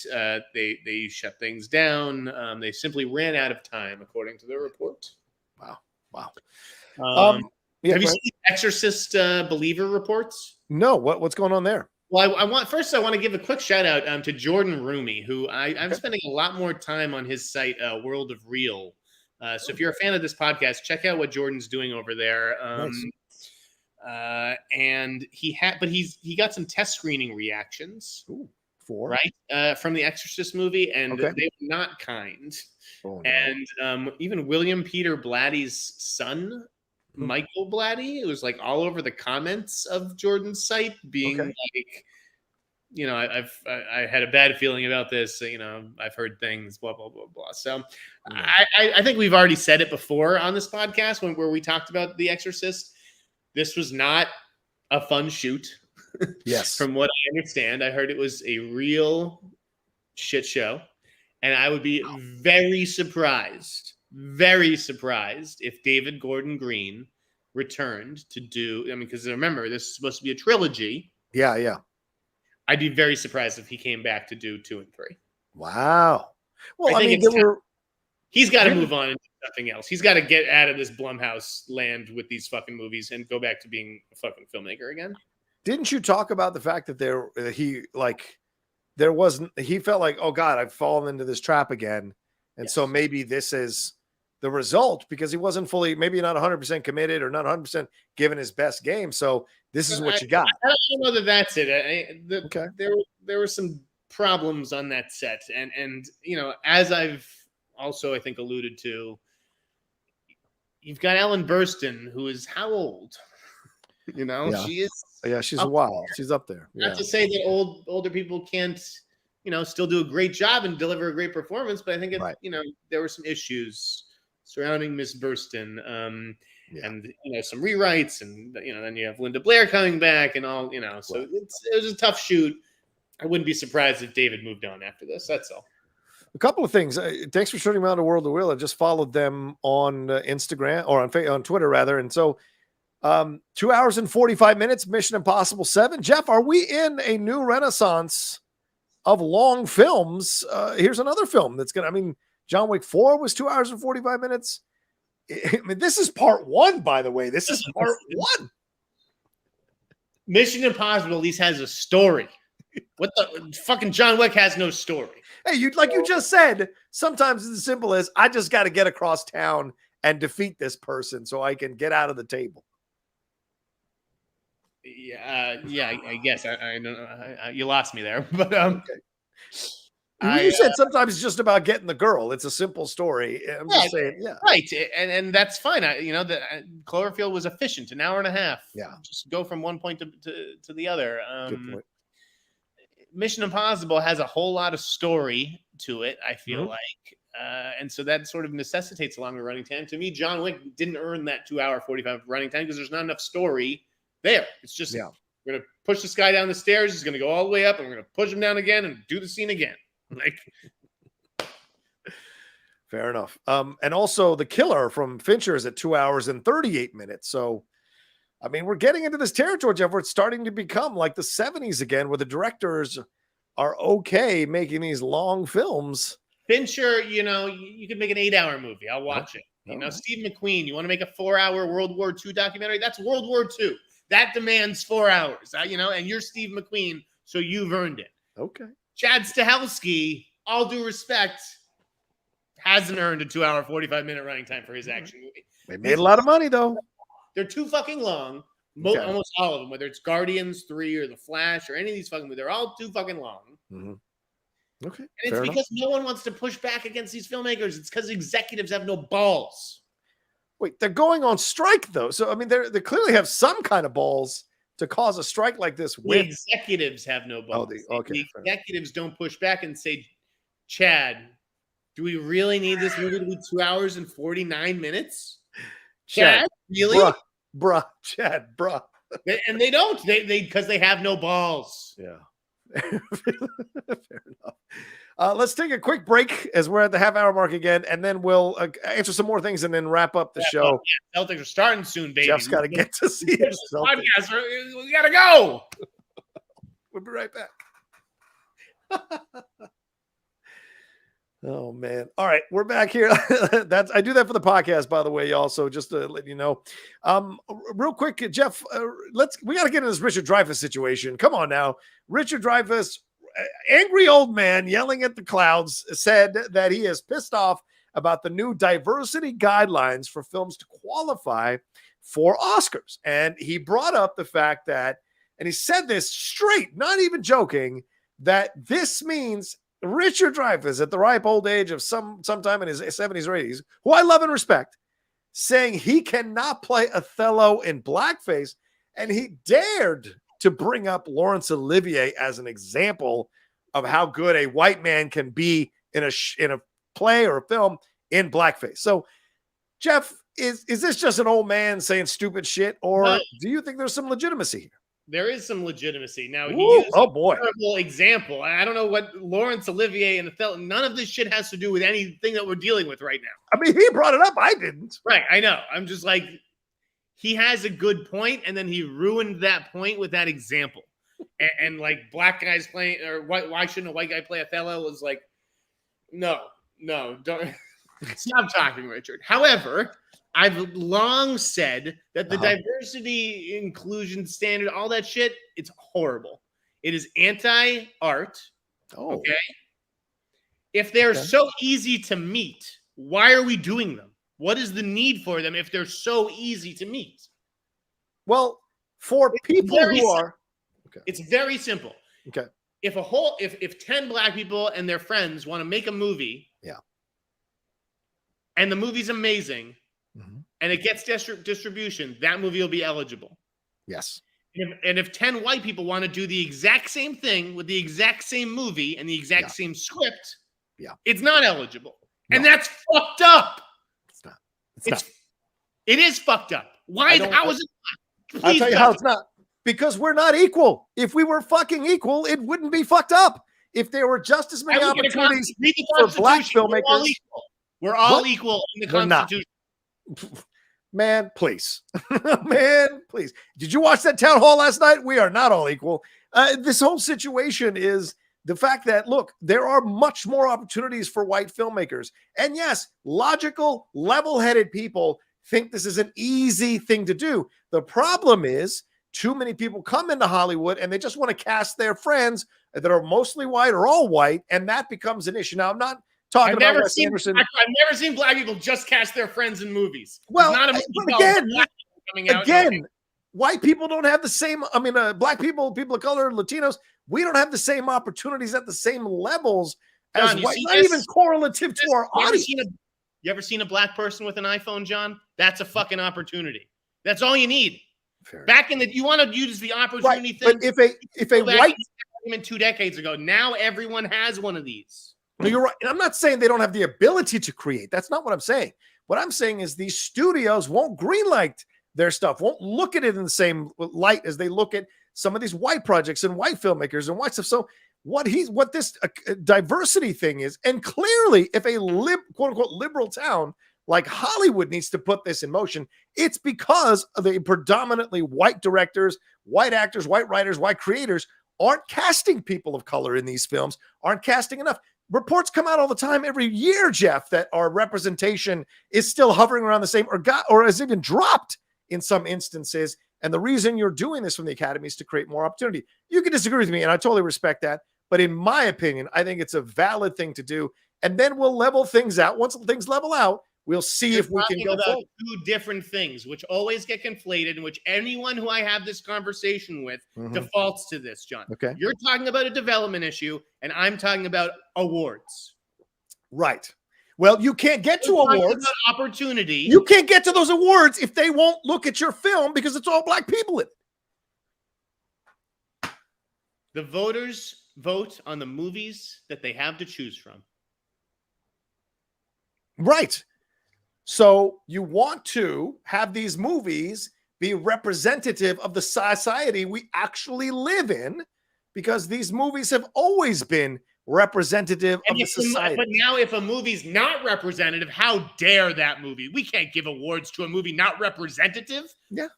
S2: They shut things down. They simply ran out of time, according to the report.
S1: Wow.
S2: Have you seen Exorcist Believer reports?
S1: No. What's going on there?
S2: Well, I want to give a quick shout out to Jordan Rumi, who I'm spending a lot more time on his site, World of Real. So if you're a fan of this podcast, check out what Jordan's doing over there.
S1: Nice.
S2: And he got some test screening reactions, from the Exorcist movie, and they were not kind. Oh, no. And even William Peter Blatty's son, Michael Blatty, it was like all over the comments of Jordan's site, being like, I had a bad feeling about this. I've heard things, blah blah blah blah. So I think we've already said it before on this podcast where we talked about The Exorcist. This was not a fun shoot.
S1: Yes.
S2: From what I understand, I heard it was a real shit show. And I would be very surprised if David Gordon Green returned to do, because remember, this is supposed to be a trilogy.
S1: Yeah.
S2: I'd be very surprised if he came back to do 2 and 3.
S1: Wow. Well,
S2: he's got to move on and do something else. He's got to get out of this Blumhouse land with these fucking movies and go back to being a fucking filmmaker again.
S1: Didn't you talk about the fact that he felt like, oh God, I've fallen into this trap again. And so maybe this is the result, because he wasn't fully, maybe not 100% committed or not 100% given his best game. So this is what you got.
S2: I don't know that that's it. There were some problems on that set. And as I've also, I think, alluded to, you've got Ellen Burstyn, who is how old? She is.
S1: Yeah, she's a while. She's up there.
S2: Not to say that older people can't, still do a great job and deliver a great performance, but I think there were some issues surrounding Miss Burstyn, and some rewrites, and then you have Linda Blair coming back and all, so it was a tough shoot. I wouldn't be surprised if David moved on after this. That's all.
S1: A couple of things. Thanks for shooting me out of World of Will. I just followed them on Instagram or on Twitter rather, and so 2 hours and 45 minutes. Mission Impossible 7. Jeff, are we in a new renaissance of long films? Here's another film that's John Wick 4 was 2 hours and 45 minutes. I mean, this is part 1, by the way. This is part 1.
S2: Mission Impossible at least has a story. What the fucking John Wick has no story.
S1: Hey, you just said, sometimes it's as simple as I just got to get across town and defeat this person so I can get out of the table.
S2: Yeah, I guess I don't know. You lost me there, but
S1: okay. You said sometimes it's just about getting the girl. It's a simple story. I'm just saying,
S2: right, and that's fine. The Cloverfield was efficient, an hour and a half.
S1: Yeah,
S2: just go from one point to the other.
S1: Good point.
S2: Mission Impossible has a whole lot of story to it, I feel like, and so that sort of necessitates a longer running time. To me, John Wick didn't earn that 2 hour 45 running time because there's not enough story there. It's just we're gonna push this guy down the stairs. He's gonna go all the way up, and we're gonna push him down again and do the scene again.
S1: Fair enough. And also The Killer from Fincher is at 2 hours and 38 minutes. So, I mean, we're getting into this territory, Jeff, where it's starting to become like the 70s again, where the directors are okay making these long films.
S2: Fincher, you could make an 8 hour movie. I'll watch it. Steve McQueen, you want to make a 4 hour World War II documentary? That's World War II. That demands 4 hours, and you're Steve McQueen, so you've earned it.
S1: Okay.
S2: Chad Stahelski, all due respect, hasn't earned a 2 hour, 45 minute running time for his action movie.
S1: They made a lot of money, though.
S2: They're too fucking long. Almost all of them, whether it's Guardians 3 or The Flash or any of these fucking movies, they're all too fucking long.
S1: Mm-hmm. Okay.
S2: And it's because no one wants to push back against these filmmakers. It's because executives have no balls.
S1: Wait, they're going on strike, though. So, I mean, they clearly have some kind of balls to cause a strike like this.
S2: The executives have no balls. The executives don't push back and say, Chad, do we really need this movie to be 2 hours and 49 minutes? Chad, really?
S1: Chad.
S2: And they don't. They because they have no balls.
S1: Yeah. Fair enough. Let's take a quick break as we're at the half-hour mark again, and then we'll answer some more things and then wrap up the show.
S2: Yeah, Celtics are starting soon, baby.
S1: Jeff's got to get to see it.
S2: Podcast. We got to go.
S1: We'll be right back. Oh man. All right. We're back here. I do that for the podcast, by the way, y'all. So just to let you know, real quick, Jeff, we got to get in this Richard Dreyfuss situation. Come on now. Richard Dreyfuss, angry old man yelling at the clouds, said that he is pissed off about the new diversity guidelines for films to qualify for Oscars. And he brought up the fact that, and he said this straight, not even joking, that this means Richard Dreyfuss, at the ripe old age of sometime in his 70s or 80s, who I love and respect, saying he cannot play Othello in blackface, and he dared to bring up Laurence Olivier as an example of how good a white man can be in a play or a film in blackface. So, Jeff, is this just an old man saying stupid shit, or do you think there's some legitimacy here?
S2: There is some legitimacy. Now, he used a terrible example. I don't know what Laurence Olivier and Othello, none of this shit has to do with anything that we're dealing with right now.
S1: I mean, he brought it up. I didn't.
S2: Right. I know. I'm just like, he has a good point, and then he ruined that point with that example. And like, black guys playing, or why shouldn't a white guy play Othello? Was like, no, don't stop talking, Richard. However, I've long said that the diversity, inclusion standard, all that shit, it's horrible. It is anti-art.
S1: Oh.
S2: Okay. If they're so easy to meet, why are we doing them? What is the need for them if they're so easy to meet?
S1: Well, for people who are...
S2: Okay. It's very simple.
S1: Okay.
S2: If 10 black people and their friends want to make a movie, and the movie's amazing,
S1: Mhm.
S2: and it gets distribution, that movie will be eligible.
S1: Yes.
S2: And if 10 white people want to do the exact same thing with the exact same movie and the exact same script, it's not eligible. No. And that's fucked up.
S1: It's not. It's not.
S2: It is fucked up. How is it not?
S1: I'll tell you how it's not. Because we're not equal. If we were fucking equal, it wouldn't be fucked up. If there were just as many opportunities for black filmmakers.
S2: We're all equal in the Constitution.
S1: Man, please. Man, please. Did you watch that town hall last night? We are not all equal. This whole situation is the fact that, look, there are much more opportunities for white filmmakers. And yes, logical, level-headed people think this is an easy thing to do. The problem is too many people come into Hollywood and they just want to cast their friends that are mostly white or all white, and that becomes an issue. Now, I'm not talking about Wes Anderson.
S2: I've never seen black people just cast their friends in movies.
S1: Well, again, white people don't have the same. I mean, black people, people of color, Latinos, we don't have the same opportunities at the same levels as
S2: John,
S1: white. Not even correlative to our audience.
S2: You ever seen a black person with an iPhone, John? That's a fucking opportunity. That's all you need. Fair Back in the, you want to use the opportunity thing.
S1: But if a white
S2: 2 decades ago, now everyone has one of these.
S1: No, you're right. I'm not saying they don't have the ability to create. That's not what I'm saying. What I'm saying is these studios won't greenlight their stuff, won't look at it in the same light as they look at some of these white projects and white filmmakers and white stuff. So what this diversity thing is, and clearly if a quote unquote liberal town like Hollywood needs to put this in motion, it's because of the predominantly white directors, white actors, white writers, white creators aren't casting people of color in these films, aren't casting enough. Reports come out all the time every year, Jeff, that our representation is still hovering around the same or has even dropped in some instances. And the reason you're doing this from the Academy is to create more opportunity. You can disagree with me, and I totally respect that. But in my opinion, I think it's a valid thing to do. And then we'll level things out. Once things level out, we'll see if we can go
S2: about
S1: forward.
S2: Two different things, which always get conflated, and which anyone who I have this conversation with defaults to this, John.
S1: Okay.
S2: You're talking about a development issue, and I'm talking about awards.
S1: Right. Well, you can't get to awards.
S2: Opportunity.
S1: You can't get to those awards if they won't look at your film because it's all black people in it.
S2: The voters vote on the movies that they have to choose from.
S1: Right. So you want to have these movies be representative of the society we actually live in, because these movies have always been representative of the society.
S2: But now if a movie's not representative, how dare that movie? We can't give awards to a movie not representative.
S1: Yeah.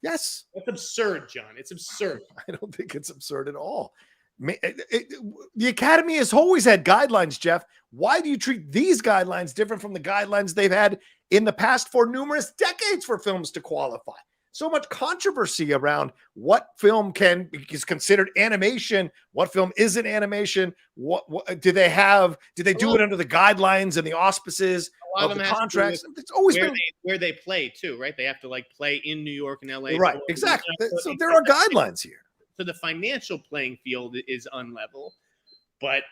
S1: Yes.
S2: That's absurd, John. It's absurd.
S1: I don't think it's absurd at all. The Academy has always had guidelines, Jeff. Why do you treat these guidelines different from the guidelines they've had in the past for numerous decades for films to qualify? So much controversy around what film is considered animation, what film isn't animation, what do they have? Do they do it under the guidelines and the auspices of the contracts? It's always been
S2: where they play too, right? They have to play in New York and LA.
S1: Right, exactly. So there are guidelines here.
S2: So the financial playing field is unlevel. But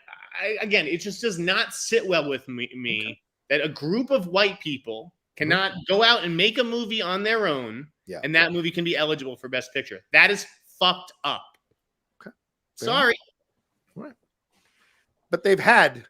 S2: again, it just does not sit well with me that a group of white people cannot go out and make a movie on their own, and that movie can be eligible for Best Picture. That is fucked up.
S1: Okay.
S2: Sorry.
S1: Right. But they've had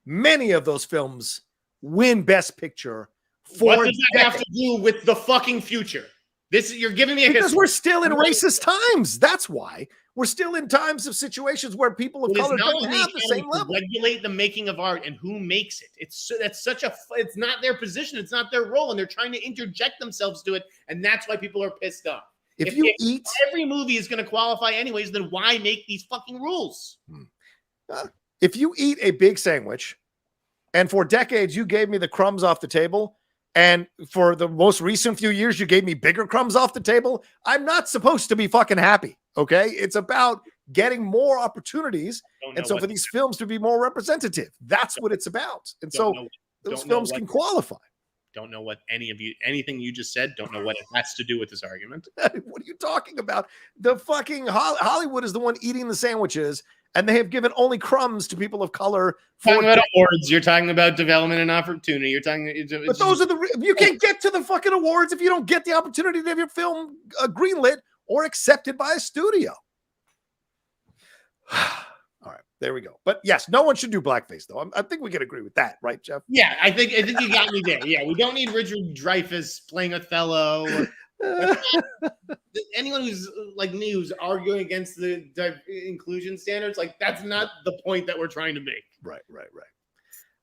S1: many of those films win Best Picture for
S2: what does that have to do with the fucking future? You're giving me
S1: because we're still in racist times. That's why we're still in times of situations where people of color don't have the same level.
S2: Regulate the making of art and who makes it. It's not their position. It's not their role, and they're trying to interject themselves to it, and that's why people are pissed off. If every movie is going to qualify anyways, then why make these fucking rules?
S1: If you eat a big sandwich, and for decades you gave me the crumbs off the table, and for the most recent few years, you gave me bigger crumbs off the table, I'm not supposed to be fucking happy, okay? It's about getting more opportunities, and so for these films to be more representative. That's what it's about. And so those films can qualify.
S2: Don't know what anything you just said, don't know what it has to do with this argument.
S1: What are you talking about? The fucking Hollywood is the one eating the sandwiches, and they have given only crumbs to people of color.
S2: Talking about awards, you're talking about development and opportunity. You're talking,
S1: but those are you can't get to the fucking awards if you don't get the opportunity to have your film greenlit or accepted by a studio. All right, there we go. But yes, no one should do blackface, though. I think we can agree with that, right, Jeff?
S2: Yeah, I think you got me there. Yeah, we don't need Richard Dreyfuss playing Othello. Anyone who's like me, who's arguing against the inclusion standards, like that's not the point that we're trying to make.
S1: Right.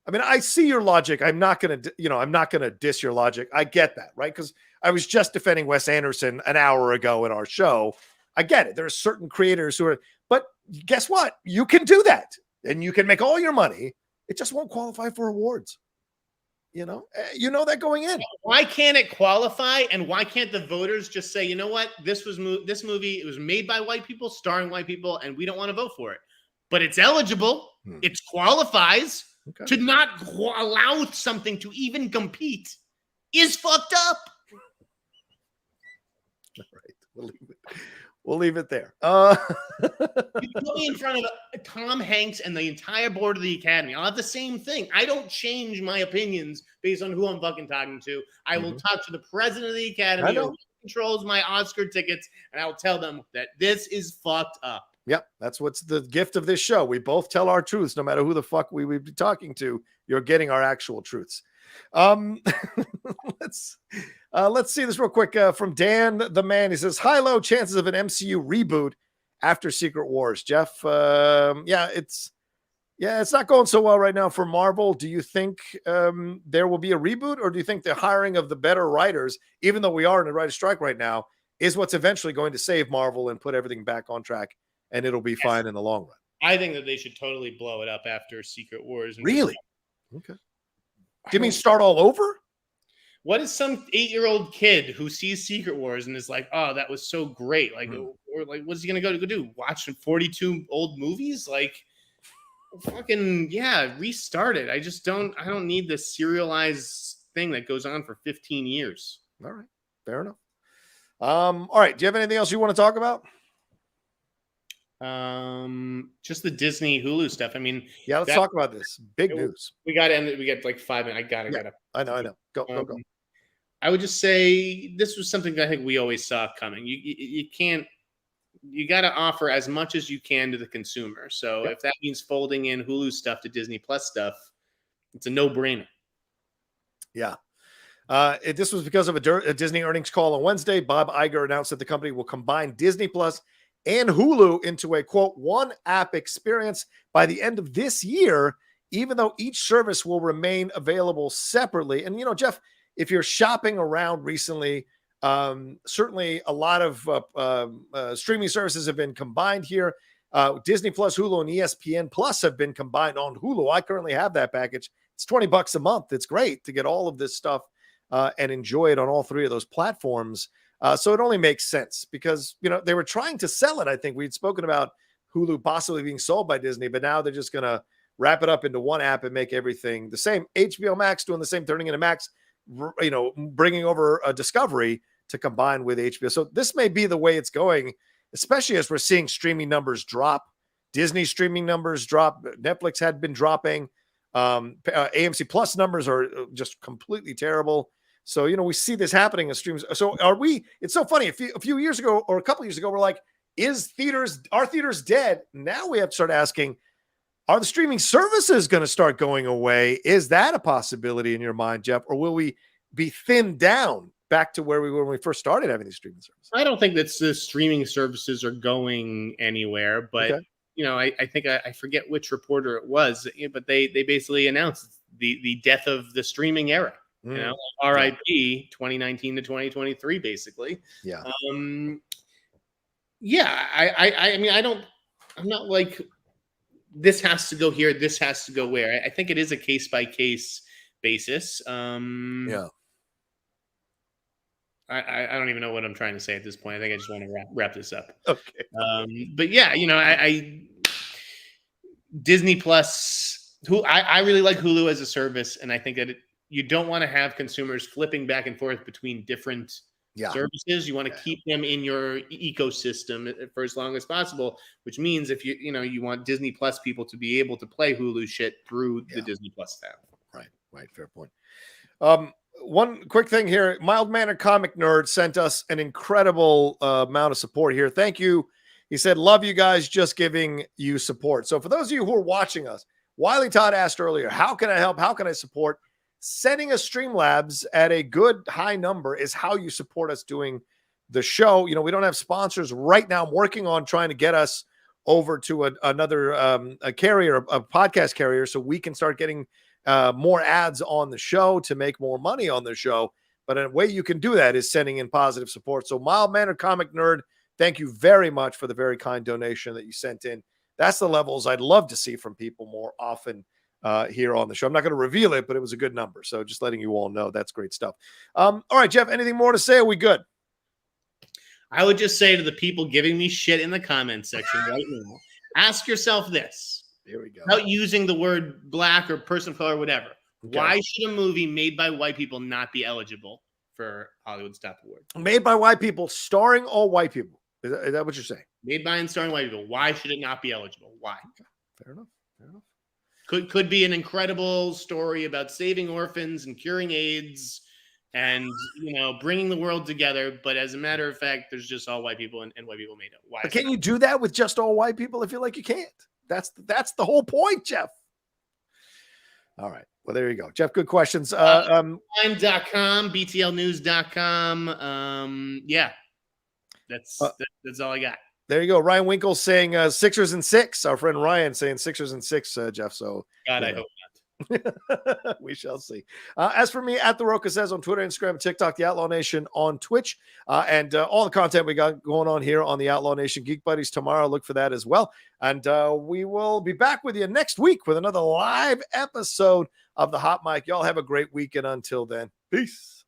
S1: I mean, I see your logic. I'm not gonna diss your logic. I get that, right? Because I was just defending Wes Anderson an hour ago in our show. I get it. There are certain creators who are, but guess what? You can do that, and you can make all your money. It just won't qualify for awards. You know that going in.
S2: Why can't it qualify? And why can't the voters just say, you know what? This movie, it was made by white people, starring white people, and we don't want to vote for it. But it's eligible. It qualifies. Okay. To not allow something to even compete is fucked up.
S1: All right. We'll leave it there.
S2: You put me in front of Tom Hanks and the entire board of the Academy. I'll have the same thing. I don't change my opinions based on who I'm fucking talking to. I will talk to the president of the Academy who controls my Oscar tickets, and I'll tell them that this is fucked up.
S1: Yep, that's what's the gift of this show. We both tell our truths, no matter who the fuck we would be talking to. You're getting our actual truths. Let's see this real quick from Dan the Man. He says, high low chances of an MCU reboot after Secret Wars. Jeff, it's not going so well right now for Marvel. Do you think there will be a reboot, or do you think the hiring of the better writers, even though we are in a writer's strike right now, is what's eventually going to save Marvel and put everything back on track, and it'll be fine in the long run?
S2: I think that they should totally blow it up after Secret Wars.
S1: Really? Okay. Do you mean start all over?
S2: What is some 8-year-old kid who sees Secret Wars and is like, oh, that was so great? Like, or like, what's he going to go do? Watch 42 old movies? Like, fucking, restart it. I don't need this serialized thing that goes on for 15 years.
S1: All right. Fair enough. All right. Do you have anything else you want to talk about?
S2: Just the Disney Hulu stuff. I mean,
S1: let's talk about this. Big news.
S2: We got to end it. We got like 5 minutes.
S1: I know. Go.
S2: I would just say this was something that I think we always saw coming. You got to offer as much as you can to the consumer. So if that means folding in Hulu stuff to Disney Plus stuff, it's a no-brainer. Yeah.
S1: This was because of a Disney earnings call on Wednesday. Bob Iger announced that the company will combine Disney Plus and Hulu into a, quote, one app experience by the end of this year, even though each service will remain available separately. And, Jeff, if you're shopping around recently, certainly a lot of streaming services have been combined here. Disney Plus, Hulu, and ESPN Plus have been combined on Hulu. I currently have that package. It's $20 a month. It's great to get all of this stuff and enjoy it on all three of those platforms. So it only makes sense because, they were trying to sell it. I think we'd spoken about Hulu possibly being sold by Disney, but now they're just going to wrap it up into one app and make everything the same. HBO Max doing the same, turning into Max, bringing over a Discovery to combine with HBO. So this may be the way it's going, especially as we're seeing streaming numbers drop. Disney streaming numbers drop. Netflix had been dropping. AMC Plus numbers are just completely terrible. So, we see this happening in streams. So it's so funny. A few years ago or a couple years ago, we're like, are theaters dead? Now we have to start asking, are the streaming services going to start going away? Is that a possibility in your mind, Jeff? Or will we be thinned down back to where we were when we first started having these streaming services?
S2: I don't think that the streaming services are going anywhere, but I think I forget which reporter it was, but they basically announced the death of the streaming era. RIP 2019 to 2023, basically.
S1: Yeah.
S2: I mean, I'm not like this has to go here, this has to go where. I think it is a case by case basis. I don't even know what I'm trying to say at this point. I think I just want to wrap this up.
S1: Okay.
S2: But Disney Plus, I really like Hulu as a service, and I think that you don't want to have consumers flipping back and forth between different services. You want to keep them in your ecosystem for as long as possible, which means if you want Disney Plus people to be able to play Hulu shit through the Disney Plus tab.
S1: Right. Fair point. One quick thing here. Mild-mannered comic nerd sent us an incredible amount of support here. Thank you. He said, love you guys, just giving you support. So for those of you who are watching us, Wiley Todd asked earlier, how can I help? How can I support? Sending us Streamlabs at a good high number is how you support us doing the show. We don't have sponsors right now. I'm working on trying to get us over to another a carrier, a podcast carrier, so we can start getting more ads on the show to make more money on the show. But a way you can do that is sending in positive support. So mild-mannered comic nerd, thank you very much for the very kind donation that you sent in. That's the levels I'd love to see from people more often here on the show. I'm not going to reveal it, but it was a good number. So just letting you all know, that's great stuff. All right, Jeff, anything more to say? Are we good?
S2: I would just say to the people giving me shit in the comments section right now, ask yourself this.
S1: Here we go.
S2: Without using the word black or person of color or whatever. Okay. Why should a movie made by white people not be eligible for Hollywood's top award? Made
S1: by white people, starring all white people. Is that what you're saying?
S2: Made by and starring white people. Why should it not be eligible? Why?
S1: Fair enough.
S2: Could be an incredible story about saving orphans and curing AIDS and bringing the world together. But as a matter of fact, there's just all white people and white people made it. Why?
S1: But can't you do that with just all white people? I feel like you can't. That's the whole point, Jeff. All right. Well, there you go. Jeff, good questions.
S2: Time.com, BTLnews.com. Yeah. That's all I got.
S1: There you go. Ryan Winkle saying Sixers and 6. Our friend Ryan saying Sixers and 6, Jeff. So
S2: God, I hope not.
S1: We shall see. As for me, at The Rocha Says on Twitter, Instagram, TikTok, The Outlaw Nation on Twitch, and all the content we got going on here on The Outlaw Nation Geek Buddies tomorrow. Look for that as well. And we will be back with you next week with another live episode of The Hot Mic. Y'all have a great weekend until then. Peace.